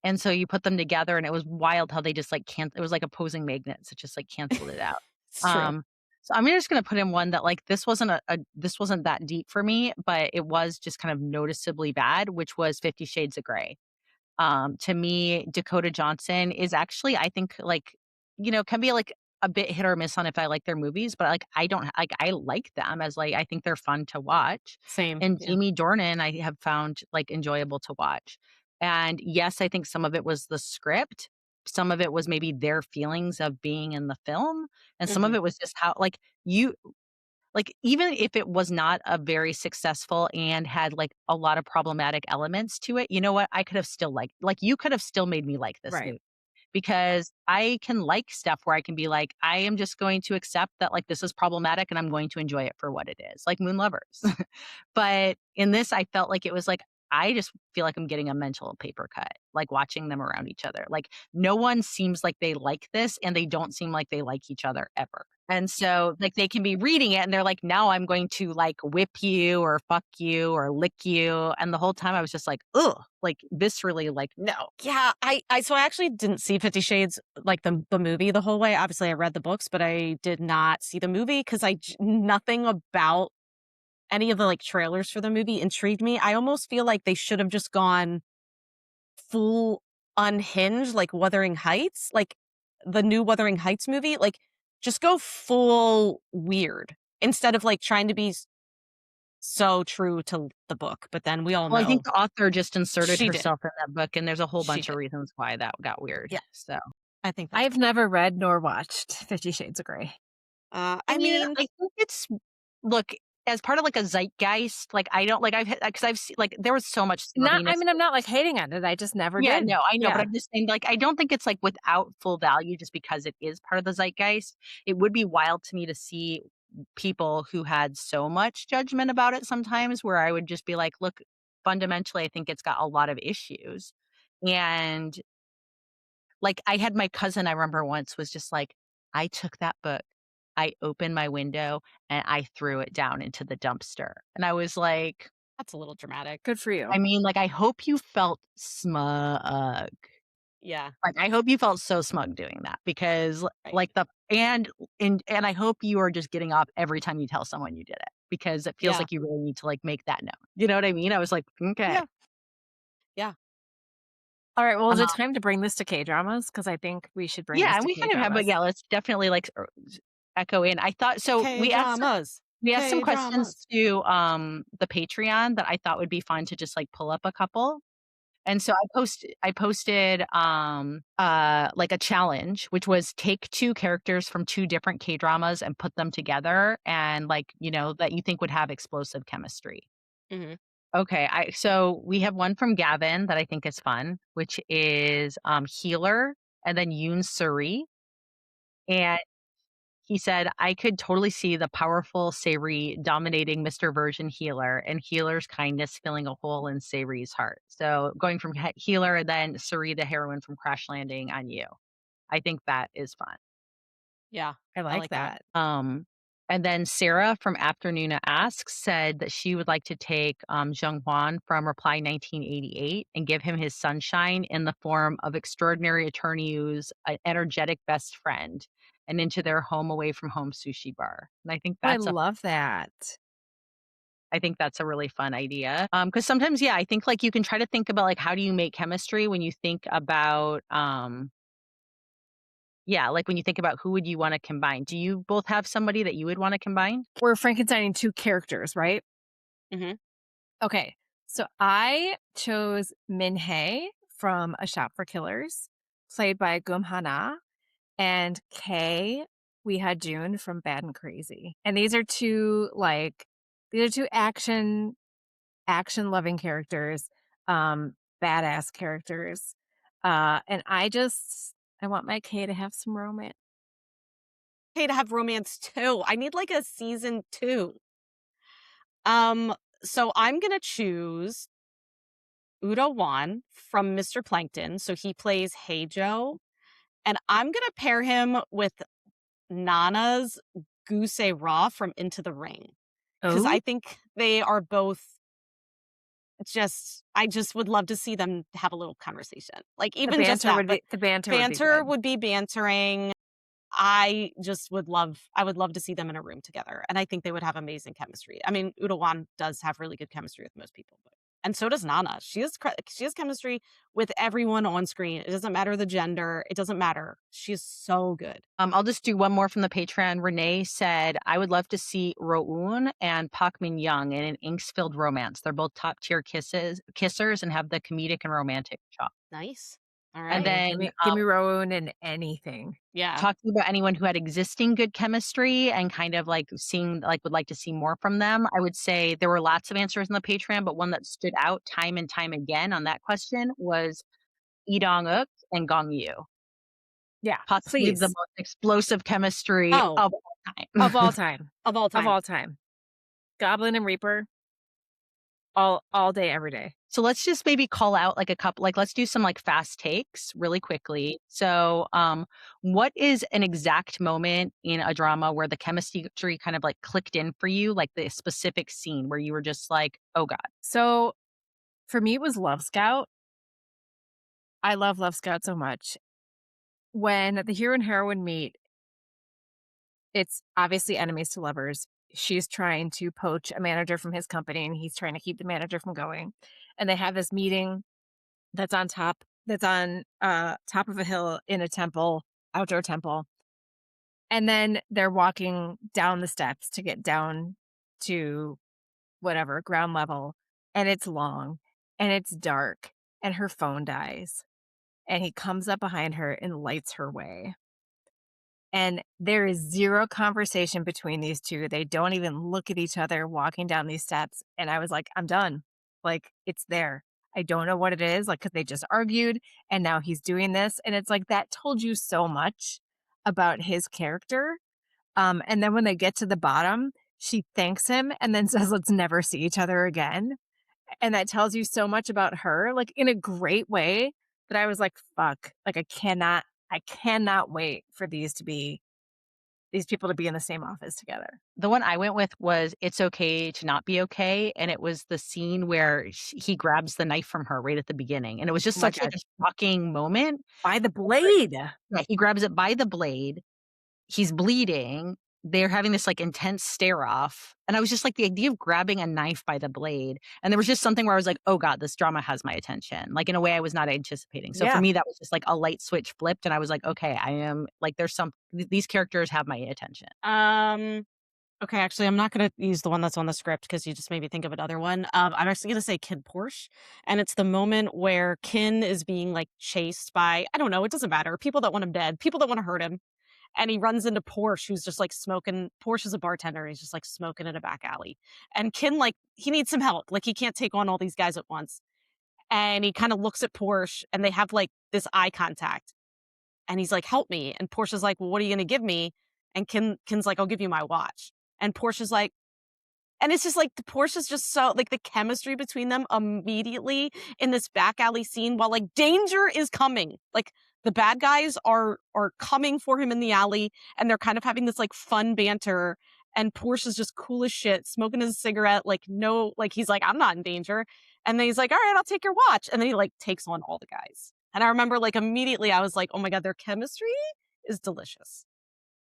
and so you put them together, and it was wild how they just, like, can't. It was like opposing magnets, it just, like, canceled it out. It's true. Um, so I'm just gonna put in one that, like, this wasn't that deep for me, but it was just kind of noticeably bad, which was 50 Shades of Grey. To me, Dakota Johnson is actually, I think, like, can be like a bit hit or miss on if I like their movies, but like I don't like I like them as like I think they're fun to watch. Same. And Yeah. Jamie Dornan I have found like enjoyable to watch. And yes, I think some of it was the script. Some of it was maybe their feelings of being in the film. And some of Mhm. it was just how like, even if it was not a very successful and had, like, a lot of problematic elements to it, you know what? I could have still like, you could have still made me like this Right. movie because I can like stuff where I can be like, I am just going to accept that, like, this is problematic and I'm going to enjoy it for what it is, like Moon Lovers. But in this, I felt like it was like, I just feel like I'm getting a mental paper cut, like watching them around each other. Like, no one seems like they like this and they don't seem like they like each other ever. And so, like, they can be reading it and they're like, now I'm going to like whip you or fuck you or lick you. And the whole time I was just like, ugh, like viscerally, like, no. Yeah, I actually didn't see 50 Shades like the movie the whole way. Obviously I read the books, but I did not see the movie cuz nothing about any of the like trailers for the movie intrigued me. I almost feel like they should have just gone full unhinged, like Wuthering Heights, like the new Wuthering Heights movie. Like, just go full weird instead of like trying to be so true to the book. But then we all Well, I think know the author just inserted she did. herself in that book, and there's a whole She bunch of did. reasons why that got weird. Yeah, So, I think that's I've fair. never read nor watched 50 Shades of Grey. I mean, I think it's look, as part of like a zeitgeist, like I don't like because I've seen like there was so much Not I snobbiness. mean, I'm not, like, hating on it, I just never Yeah, did. no, I know, but Yeah. I'm just saying, like, I don't think it's, like, without full value just because it is part of the zeitgeist. It would be wild to me to see people who had so much judgment about it sometimes where I would just be like, "Look, fundamentally, I think it's got a lot of issues." And, like, I had my cousin, I remember once was just like, "I took that book, I opened my window, and I threw it down into the dumpster." And I was like, that's a little dramatic. Good for you. I mean, like, I hope you felt smug. Yeah, Like, I hope you felt so smug doing that because, right. like, and I hope you are just getting off every time you tell someone you did it because it feels Yeah, like you really need to, like, make that known. You know what I mean? I was like, "Okay." yeah, yeah. Alright, well, is it Um, time to bring this to K-dramas? Because I think we should bring yeah, this and to we kind of have but K-dramas. yeah, let's definitely, like, echo in. I thought so K dramas. we asked some K questions dramas. to, the Patreon that I thought would be fun to just, like, pull up a couple. And so I posted, like a challenge, which was take 2 characters from 2 different K-dramas and put them together and like, that you think would have explosive chemistry. Mhm. Okay, so we have one from Gavin that I think is fun, which is, Healer and then Yoon Suri. And he said, "I could totally see the powerful Sayri dominating Mr. Version Healer and Healer's kindness filling a hole in Sayri's heart." So going from Healer and then Suri, the heroine from Crash Landing on You. I think that is fun. Yeah, I I like like that. that. And then Sarah from Afternoona Asks said that she would like to take Zheng Huan from Reply 1988 and give him his sunshine in the form of extraordinary attorney who's an energetic best friend and into their home away from home sushi bar. And Oh, I love that. I think that's a really fun idea. Because sometimes, yeah, I think like you can try to think about like how do you make chemistry when you think about yeah, like when you think about who would you want to combine. Do you both have somebody that you would want to combine? We're Frankensteining 2 characters, right? Hmm. Okay. So I chose Min Hae from A Shop for Killers, played by Gum Hana, and Kay We Had June from Bad and Crazy. And these are two action loving characters, badass characters. And I want my Kay to have some romance. Okay, to have romance too. I need like a season 2. Um, so I'm gonna choose Udo Wan from Mr. Plankton. So he plays Heijo. And I'm gonna pair him with Nana's Goose Raw from Into the Ring. Because Oh, I think they are both I just would love to see them have a little conversation. Like even just that, but the banter would be banter good. would be bantering. I would love to see them in a room together. And I think they would have amazing chemistry. I mean, Udo Wan does have really good chemistry with most people, and so does Nana. She has chemistry with everyone on screen. It doesn't matter the gender. It doesn't matter. She's so good. I'll just do one more from the Patreon. Renee said, I would love to see Rowoon and Park Min Young in an angst-filled romance. They're both top-tier kissers and have the comedic and romantic chop. Nice. All And right. Oh, then give me Rowan in anything. Yeah. talking about anyone who had existing good chemistry and kind of like seeing like would like to see more from them, I would say there were lots of answers in the Patreon, but one that stood out time and time again on that question was Lee Dong-wook and Gong Yoo. Yeah, Possibly the please. most explosive chemistry Oh, of all Of time. all time. of all Of time. all time. Goblin and Reaper, all day, every day. So let's just maybe call out like a couple, like let's do some like fast takes really quickly. So, what is an exact moment in a drama where the chemistry kind of like clicked in for you, like the specific scene where you were just like, oh God. So for me, it was Love Scout. I love Love Scout so much. When the hero and heroine meet, it's obviously enemies to lovers. She's trying to poach a manager from his company, and he's trying to keep the manager from going. And they have this meeting that's on top of a hill in a temple, outdoor temple. And then they're walking down the steps to get down to whatever, ground level, and it's long, and it's dark, and her phone dies, and he comes up behind her and lights her way. And there is 0 conversation between these 2. They don't even look at each other walking down these steps, and I was like, "I'm done." Like, it's there. I don't know what it is, like, because they just argued, and now he's doing this, and it's like, that told you so much about his character. And then when they get to the bottom, she thanks him and then says, "Let's never see each other again." And that tells you so much about her, like, in a great way that I was like, "Fuck." Like, I cannot wait for these people to be in the same office together. The one I went with was It's Okay to Not Be Okay. And it was the scene where he grabs the knife from her right at the beginning. And it was just Oh my such like god. a shocking moment. By the blade. Yeah, he grabs it by the blade. He's bleeding. They're having this like intense stare off. And I was just like, the idea of grabbing a knife by the blade. And there was just something where I was like, oh God, this drama has my attention. Like in a way I was not anticipating. So for Yeah. me, that was just like a light switch flipped. And I was like, okay, I am like, these characters have my attention. Okay, actually, I'm not going to use the one that's on the script because you just made me think of another one. I'm actually going to say Kid Porsche, and it's the moment where Kin is being like chased by, I don't know, it doesn't matter, people that want him dead, people that want to hurt him, and he runs into Porsche, who's just like smoking. Porsche is a bartender, he's just like smoking in a back alley, and Kin like he needs some help, like he can't take on all these guys at once, and he kind of looks at Porsche, and they have like this eye contact, and he's like, "Help me," and Porsche's like, "Well, what are you going to give me?" And Kin's like, "I'll give you my watch." And Portia's like, And it's just like the Portia's just so like the chemistry between them immediately in this back alley scene while like danger is coming. Like the bad guys are coming for him in the alley and they're kind of having this like fun banter and Portia's just cool as shit, smoking his cigarette, like no like he's like, I'm not in danger. And then he's like, all right, I'll take your watch. And then he like takes on all the guys. And I remember like immediately I was like, oh my God, their chemistry is delicious.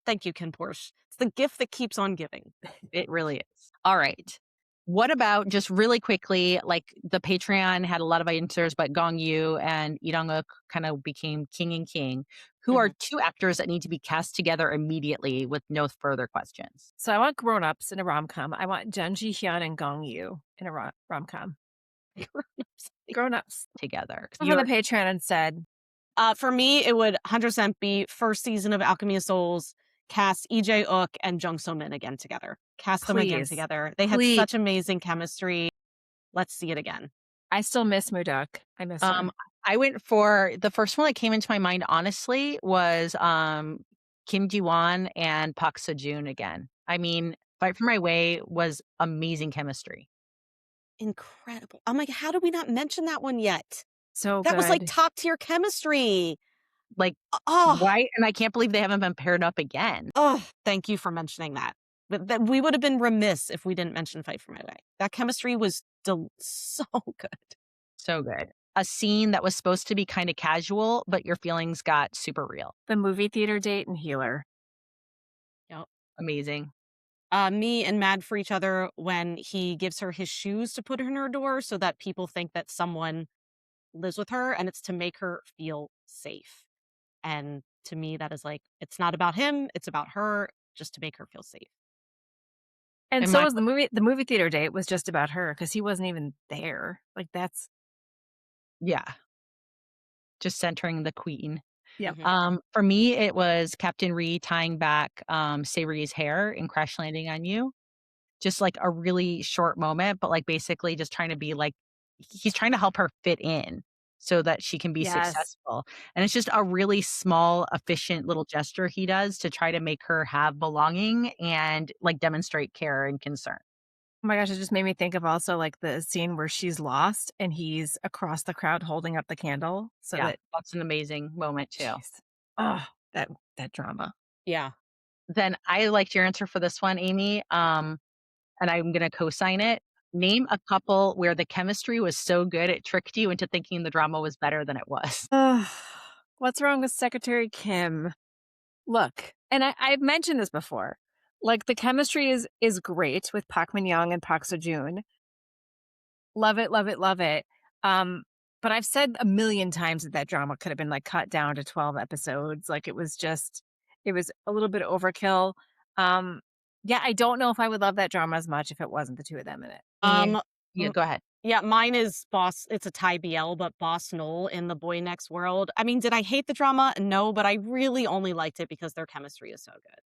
Thank you, Ken Porsche. It's the gift that keeps on giving. It really is. All right. What about just really quickly, like the Patreon had a lot of answers, but Gong Yu and Lee Dong-wook kind of became king and king. Who are Mhm. two actors that need to be cast together immediately with no further questions? So I want grown-ups in a rom-com. I want Jun Ji Hyun and Gong Yu in a rom-com. Grown-ups. Together. From the Patreon instead. For me, it would 100% be first season of Alchemy of Souls, cast EJ Ook and Jung So Min again together. Cast them again Please. together. They had Please. such amazing chemistry. Let's see it again. I still miss Mudok. I miss her. I went for the first one that came into my mind, honestly, was Kim Ji-won and Park Seo-joon again. I mean, Fight for My Way was amazing chemistry. Incredible. I'm like, how did we not mention that one yet? So That was like good. top tier chemistry. Like, Oh, right? And I can't believe they haven't been paired up again. oh, thank you for mentioning that. But that we would have been remiss if we didn't mention Fight for My Way. That chemistry was so good. So good. A scene that was supposed to be kind of casual, but your feelings got super real. The movie theater date and Healer. Yep. Amazing. Me and Mad for each other when he gives her his shoes to put in her door so that people think that someone lives with her and it's to make her feel safe. And to me, that is like, it's not about him, it's about her, just to make her feel safe. And And so my was the movie. The movie theater date was just about her because he wasn't even there. Like that's Yeah, just centering the queen. Yep. For me, it was Captain Ree tying back Sayri's hair and crash landing on you. Just like a really short moment, but like basically just trying to be like he's trying to help her fit in so that she can be Yes. successful. And it's just a really small, efficient little gesture he does to try to make her have belonging and like demonstrate care and concern. Oh my gosh, it just made me think of also like the scene where she's lost and he's across the crowd holding up the candle so Yeah, that that's an amazing moment too. jeez. Oh, that drama. Yeah. Then I liked your answer for this one, Amy. And I'm gonna co-sign it. Name a couple where the chemistry was so good it tricked you into thinking the drama was better than it was. Ugh. What's wrong with Secretary Kim? Look, and I've mentioned this before. Like the chemistry is great with Park Min Young and Park Seo Joon. Love it, love it, love it. Um, but I've said a million times that that drama could have been like cut down to 12 episodes. Like it was a little bit overkill. Um, yeah, I don't know if I would love that drama as much if it wasn't the two of them in it. Um, Yeah, m- go ahead. yeah, mine is Boss. It's a Thai BL, but Boss Knoll in The Boy Next World. I mean, did I hate the drama? No, but I really only liked it because their chemistry is so good.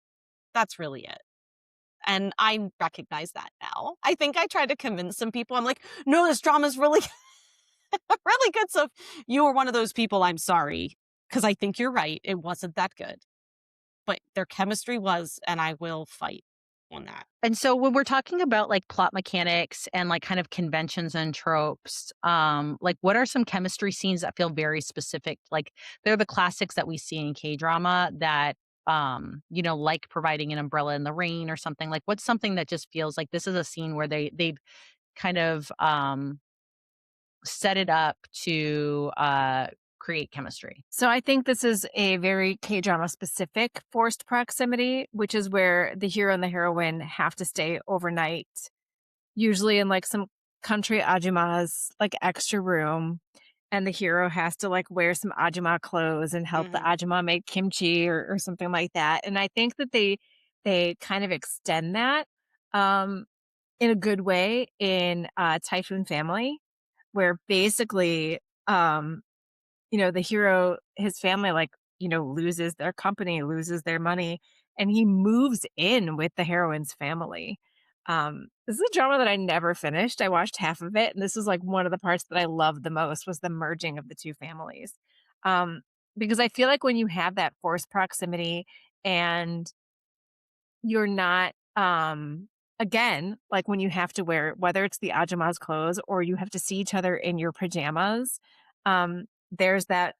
That's really it. And I recognize that now. I think I tried to convince some people. I'm like, no, this drama's really, really good. So if you were one of those people, I'm sorry. Because I think you're right. It wasn't that good. But their chemistry was, and I will fight on that. And so when we're talking about like plot mechanics and like kind of conventions and tropes, like what are some chemistry scenes that feel very specific? Like they're the classics that we see in K-drama that like providing an umbrella in the rain or something. Like what's something that just feels like this is a scene where they've kind of set it up to create chemistry. So I think this is a very K-drama specific forced proximity, which is where the hero and the heroine have to stay overnight, usually in like some country ajuma's like extra room. And the hero has to like wear some ajuma clothes and help the Mhm. ajuma make kimchi or something like that. And I think that they kind of extend that um, in a good way in Typhoon Family, where basically um, the hero, his family, like, loses their company, loses their money, and he moves in with the heroine's family. This is a drama that I never finished. I watched half of it, and this is like one of the parts that I loved the most was the merging of the two families. Um, because I feel like when you have that forced proximity and you're not again, like when you have to wear, whether it's the Ajama's clothes or you have to see each other in your pajamas, there's that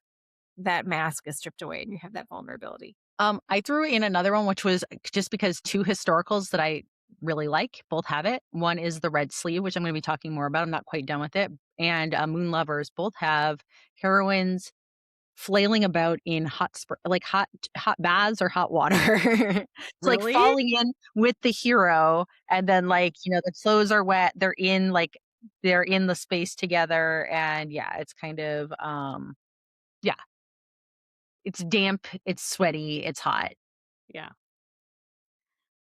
mask is stripped away and you have that vulnerability. I threw in another one, which was just because two historicals that I really like both have it. One is the Red Sleeve, which I'm going to be talking more about. I'm not quite done with it. And Moon Lovers both have heroines flailing about in hot baths or hot water. It's like Really? falling in with the hero, and then the clothes are wet. They're in the space together, and yeah, it's kind of yeah, it's damp, it's sweaty, it's hot. Yeah.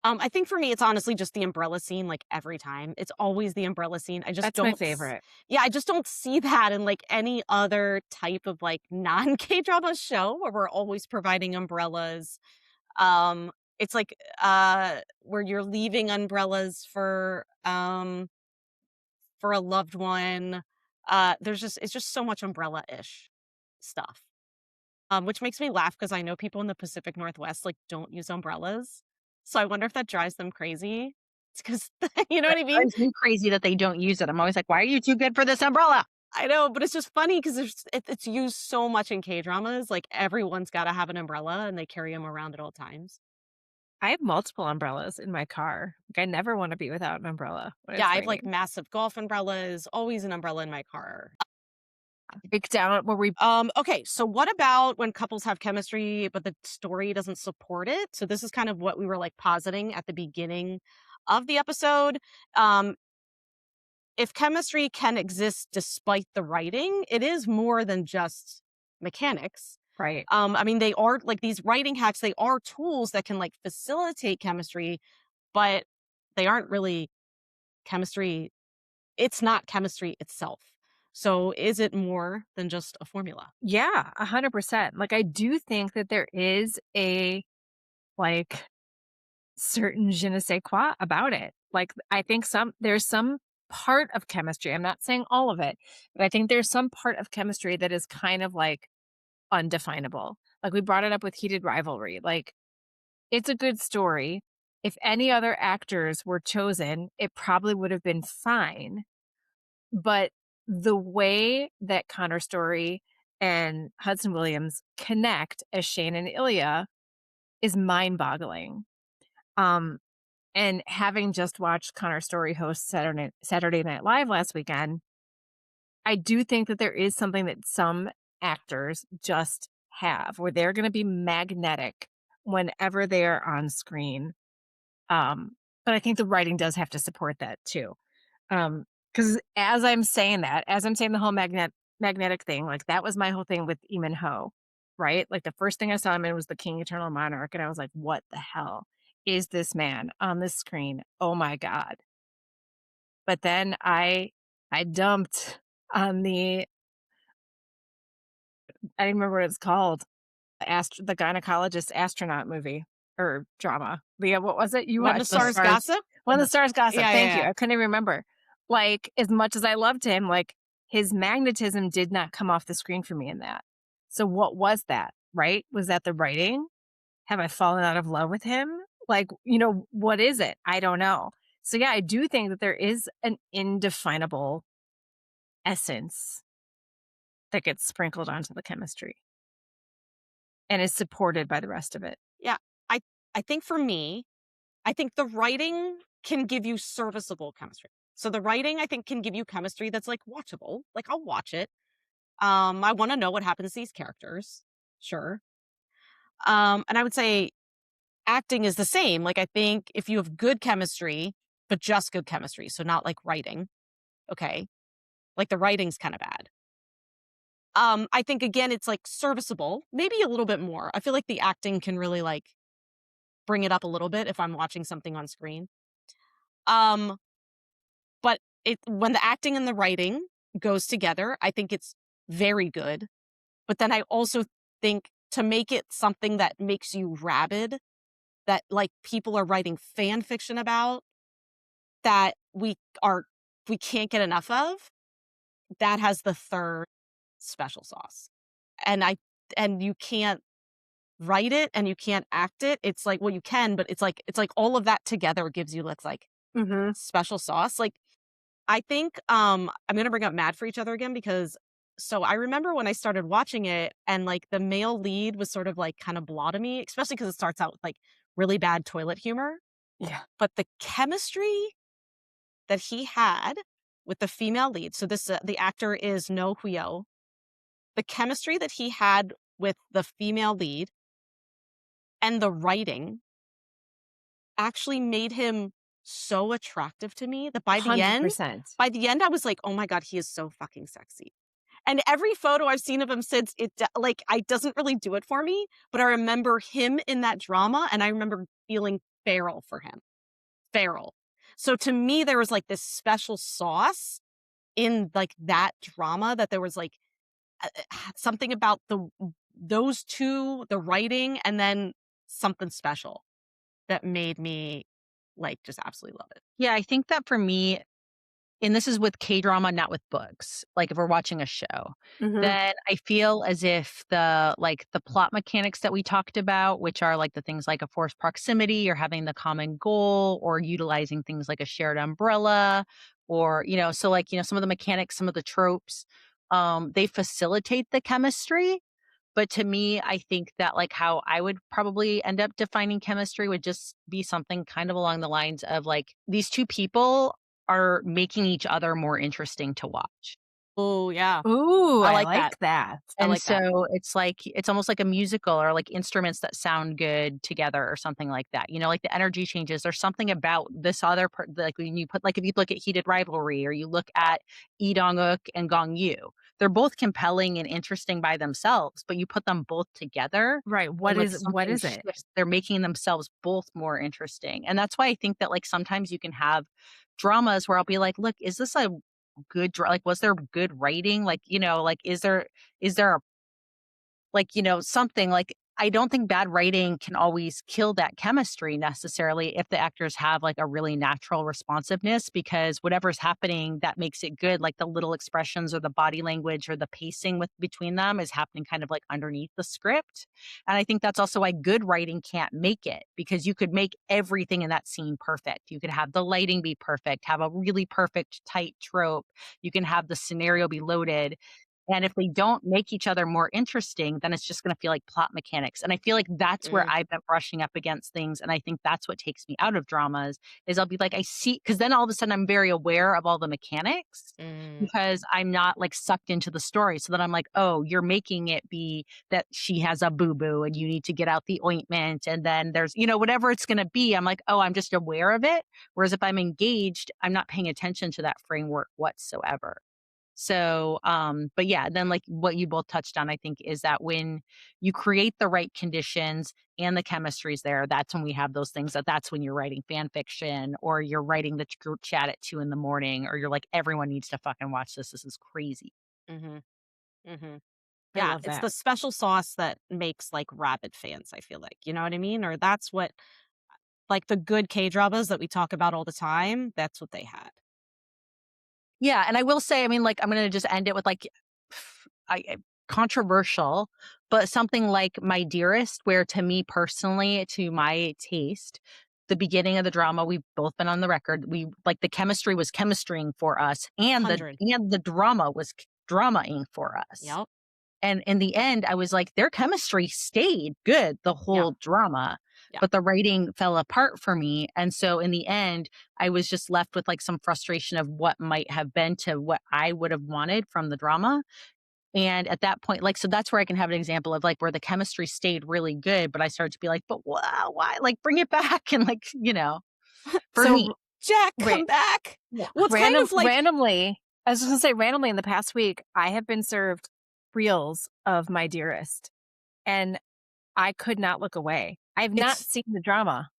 I think for me, it's honestly just the umbrella scene, like, every time. It's always the umbrella scene. I just That's my don't favorite. yeah, I just don't see that in, like, any other type of, like, non-K-drama show where we're always providing umbrellas. It's like, where you're leaving umbrellas for a loved one. It's just so much umbrella-ish stuff. Which makes me laugh because I know people in the Pacific Northwest, like, don't use umbrellas. So I wonder if that drives them crazy. It's because you know It what I mean? drives me crazy that they don't use it. I'm always like, "Why are you too good for this umbrella?" I know, but it's just funny because it's used so much in K-dramas, like, everyone's gotta have an umbrella, and they carry them around at all times. I have multiple umbrellas in my car. Like, I never want to be without an umbrella when Yeah, it's I have, like, raining. massive golf umbrellas, always an umbrella in my car. Break down where we Okay, so what about when couples have chemistry, but the story doesn't support it? So this is kind of what we were, like, positing at the beginning of the episode. Um, if chemistry can exist despite the writing, it is more than just mechanics. right. I mean, they are like these writing hacks, they are tools that can like facilitate chemistry, but they aren't really chemistry. It's not chemistry itself. So is it more than just a formula? Yeah, 100%. Like, I do think that there is a, like, certain je ne sais quoi about it. Like, I think there's some part of chemistry, I'm not saying all of it, but I think there's some part of chemistry that is kind of, like, undefinable. Like, we brought it up with Heated Rivalry. Like, it's a good story. If any other actors were chosen, it probably would have been fine. But the way that Connor Story and Hudson Williams connect as Shane and Ilya is mind-boggling. Um, and having just watched Connor Story host Saturday Night Live last weekend, I do think that there is something that some actors just have, where they're gonna be magnetic whenever they are on screen. But I think the writing does have to support that too. Because as I'm saying the whole magnetic thing, like, that was my whole thing with Eamon Ho, right? Like, the first thing I saw him in was the King Eternal Monarch, and I was like, "What the hell is this man on this screen? Oh my god." But then I dumped on I don't remember what it's called, the gynecologist astronaut movie or drama. Leah, what was it? You When the watched The stars Stars gossip? When the Stars Gossip, Yeah, yeah, thank you, yeah. I couldn't even remember. Like, as much as I loved him, like, his magnetism did not come off the screen for me in that. So what was that, right? Was that the writing? Have I fallen out of love with him? Like, what is it? I don't know. So, yeah, I do think that there is an indefinable essence that gets sprinkled onto the chemistry and is supported by the rest of it. Yeah. I I think for me, I think the writing can give you serviceable chemistry. So the writing I think can give you chemistry that's like watchable. Like I'll watch it. I want to know what happens to these characters. Sure. And I would say acting is the same. Like I think if you have good chemistry, but just good chemistry, so not like writing, okay? Like the writing's kind of bad. I think again it's like serviceable, maybe a little bit more. I feel like the acting can really like bring it up a little bit if I'm watching something on screen. Um But when the acting and the writing goes together, I think it's very good. But then I also think to make it something that makes you rabid, that like people are writing fan fiction about, that are we can't get enough of, that has the third special sauce. And you can't write it and you can't act it. It's like well you can, but it's like all of that together gives you like special sauce. Like, I think I'm gonna bring up Mad for Each Other again because so I remember when I started watching it and like the male lead was sort of like kind of blah to me, especially because it starts out with like really bad toilet humor. Yeah. But the chemistry that he had with the female lead, so this the actor is No Huyo, the chemistry that he had with the female lead and the writing actually made him so attractive to me that 100%. by the end I was like, "Oh my god, he is so fucking sexy." And every photo I've seen of him since, like, I doesn't really do it for me, but I remember him in that drama, and I remember feeling feral for him. Feral. So to me, there was, like, this special sauce in, like, that drama that there was, like, something about those 2, the writing, and then something special that made me, like, just absolutely love it. Yeah, I think that for me, and this is with K-drama, not with books, like, if we're watching a show, Mhm. then I feel as if the plot mechanics that we talked about, which are, like, the things like a forced proximity or having the common goal or utilizing things like a shared umbrella or, so, like, some of the mechanics, some of the tropes, they facilitate the chemistry, but to me, I think that, like, how I would probably end up defining chemistry would just be something kind of along the lines of, like, these 2 people are making each other more interesting to watch. Oh, yeah. Ooh, I I like that. like that. I And like that. so it's like it's almost like a musical or like instruments that sound good together or something like that. Like the energy changes. There's something about this other like when you put like if you look at Heated Rivalry or you look at Lee Dong-wook and Gong Yoo, they're both compelling and interesting by themselves, but you put them both together Right. and like What something is it? shifts. They're making themselves both more interesting. And that's why I think that like sometimes you can have dramas where I'll be like, look, is this a like, was there good writing? Like, like, is there a like, something like I don't think bad writing can always kill that chemistry necessarily if the actors have like a really natural responsiveness because whatever's happening that makes it good, like the little expressions or the body language or the pacing with between them is happening kind of like underneath the script. And I think that's also why good writing can't make it because you could make everything in that scene perfect. You could have the lighting be perfect, have a really perfect tight trope. You can have the scenario be loaded and if they don't make each other more interesting, then it's just gonna feel like plot mechanics, and I feel like that's where Mm, I've been brushing up against things, and I think that's what takes me out of dramas, is I'll be like, I see, because then all of a sudden I'm very aware of all the mechanics mm, because I'm not, like, sucked into the story, so then I'm like, "Oh, you're making it be that she has a boo-boo and you need to get out the ointment," and then there's whatever it's gonna be, I'm like, "Oh, I'm just aware of it," whereas if I'm engaged, I'm not paying attention to that framework whatsoever. So, but yeah, then like what you both touched on, I think, is that when you create the right conditions and the chemistry's there, that's when we have those things that's when you're writing fan fiction or you're writing the group chat at 2 in the morning, or you're like, everyone needs to fucking watch this. This is crazy. mhm, mhm. I Yeah, love it's that. the special sauce that makes, like, rabid fans, I feel like, you know what I mean? Or that's what like, the good K-dramas that we talk about all the time, that's what they had. Yeah, and I will say, I mean, like, I'm gonna just end it with like, controversial, but something like My Dearest, where to me personally, to my taste, the beginning of the drama, we've both been on the record. We like the chemistry was chemistrying for us, and the 100. and the drama was dramaing for us. Yep. And in the end, I was like, their chemistry stayed good the Yeah, whole drama, yeah. but the writing fell apart for me. And so in the end, I was just left with like some frustration of what might have been to what I would have wanted from the drama. And at that point, like, so that's where I can have an example of like where the chemistry stayed really good, but I started to be like, but wow, why? Like, bring it back. And like, for me. So, Jack, ra come back! Yeah. Well, it's kind of like randomly, I was just gonna say randomly in the past week, I have been served reels of My Dearest, and I could not look away. I've not it's seen the drama,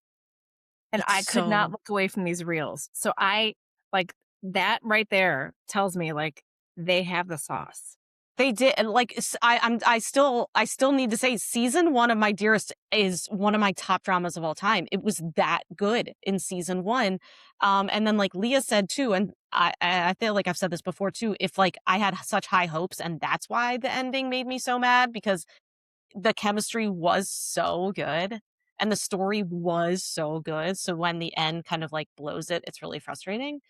and it's I could not so look away from these reels. So I like that right there tells me like they have the sauce. they did and, like, I still need to say season 1 of My Dearest is one of my top dramas of all time. It was that good in season 1. And then, like Leah said too, and I feel like I've said this before too, if, like, I had such high hopes and that's why the ending made me so mad because the chemistry was so good, and the story was so good. So when the end kind of like blows it, it's really frustrating.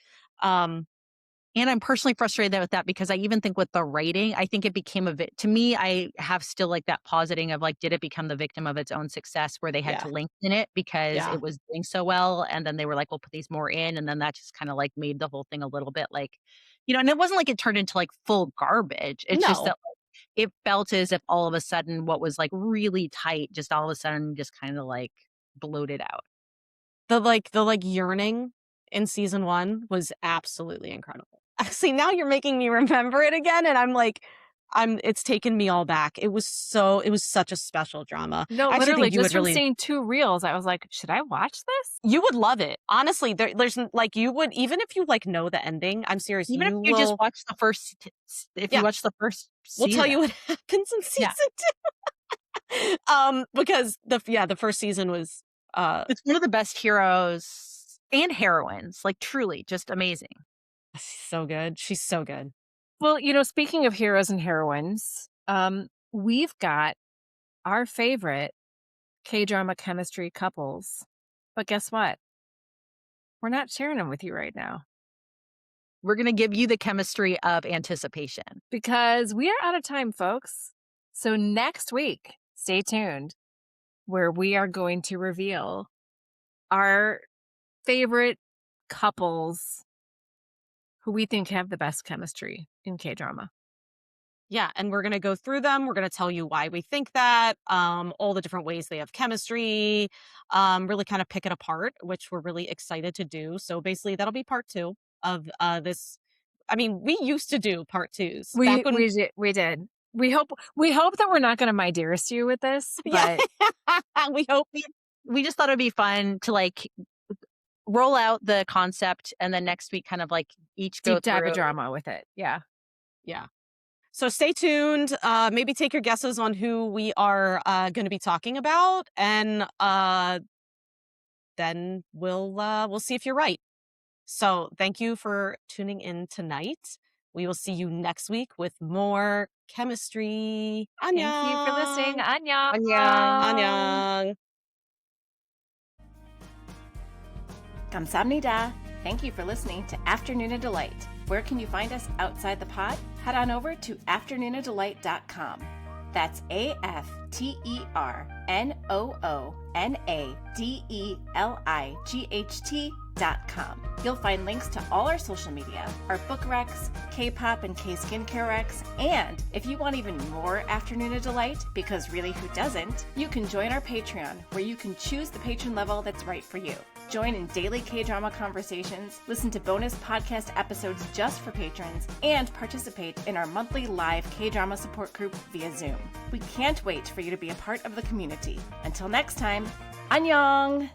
And I'm personally frustrated with that because I even think with the writing, I think it became to me, I have still like that positing of like, did it become the victim of its own success where they had Yeah. to lengthen it because Yeah. it was doing so well? And then they were like, we'll put these more in. And then that just kind of like made the whole thing a little bit like, and it wasn't like it turned into like full garbage. It's just No. that it felt as if all of a sudden what was like really tight, just all of a sudden just kind of like bloated out. The like yearning in season 1 was absolutely incredible. See, now you're making me remember it again, and I'm like, it's taken me all back. It was such a special drama. No, I actually literally, think you just would from really, seeing 2 reels, I was like, should I watch this? you would love it. Honestly, there's like, you would, even if you like know the ending, I'm serious, Even if you you just will. watch the first, if you Yeah, watch the first we'll tell season. you what happens in Yeah. season 2. Because the first season was It's one of the best heroes and heroines, like truly just amazing. so good. She's so good. Well, speaking of heroes and heroines, we've got our favorite K-drama chemistry couples. But guess what? We're not sharing them with you right now We're going to give you the chemistry of anticipation. because we are out of time, folks. So next week, stay tuned, where we are going to reveal our favorite couples who we think have the best chemistry in K-drama. Yeah, and we're gonna go through them. We're gonna tell you why we think that, all the different ways they have chemistry, really kind of pick it apart, which we're really excited to do. So basically, that'll be part 2 of this. I mean, we used to do part 2s back when. We did. We hope that we're not going to my dearest you with this, Yeah, but we hope. We just thought it'd be fun to like roll out the concept and then next week kind of like each go deep dive through a drama with it. Yeah. Yeah. So stay tuned. Maybe take your guesses on who we are going to be talking about, and then we'll see if you're right. So thank you for tuning in tonight. We will see you next week with more chemistry. Thank you for listening. Annyeong. Annyeong. Annyeong. Kamsahamnida. Thank you for listening to Afternoona Delight. Where can you find us outside the pod? Head on over to afternoonadelight.com. That's AFTERNOONADELIGHT.com. You'll find links to all our social media, our book recs, K-pop and K-skincare recs, and if you want even more Afternoona Delight, because really who doesn't, you can join our Patreon, where you can choose the patron level that's right for you. Join in daily K-drama conversations, listen to bonus podcast episodes just for patrons, and participate in our monthly live K-drama support group via Zoom. We can't wait for you to be a part of the community. Until next time, annyeong!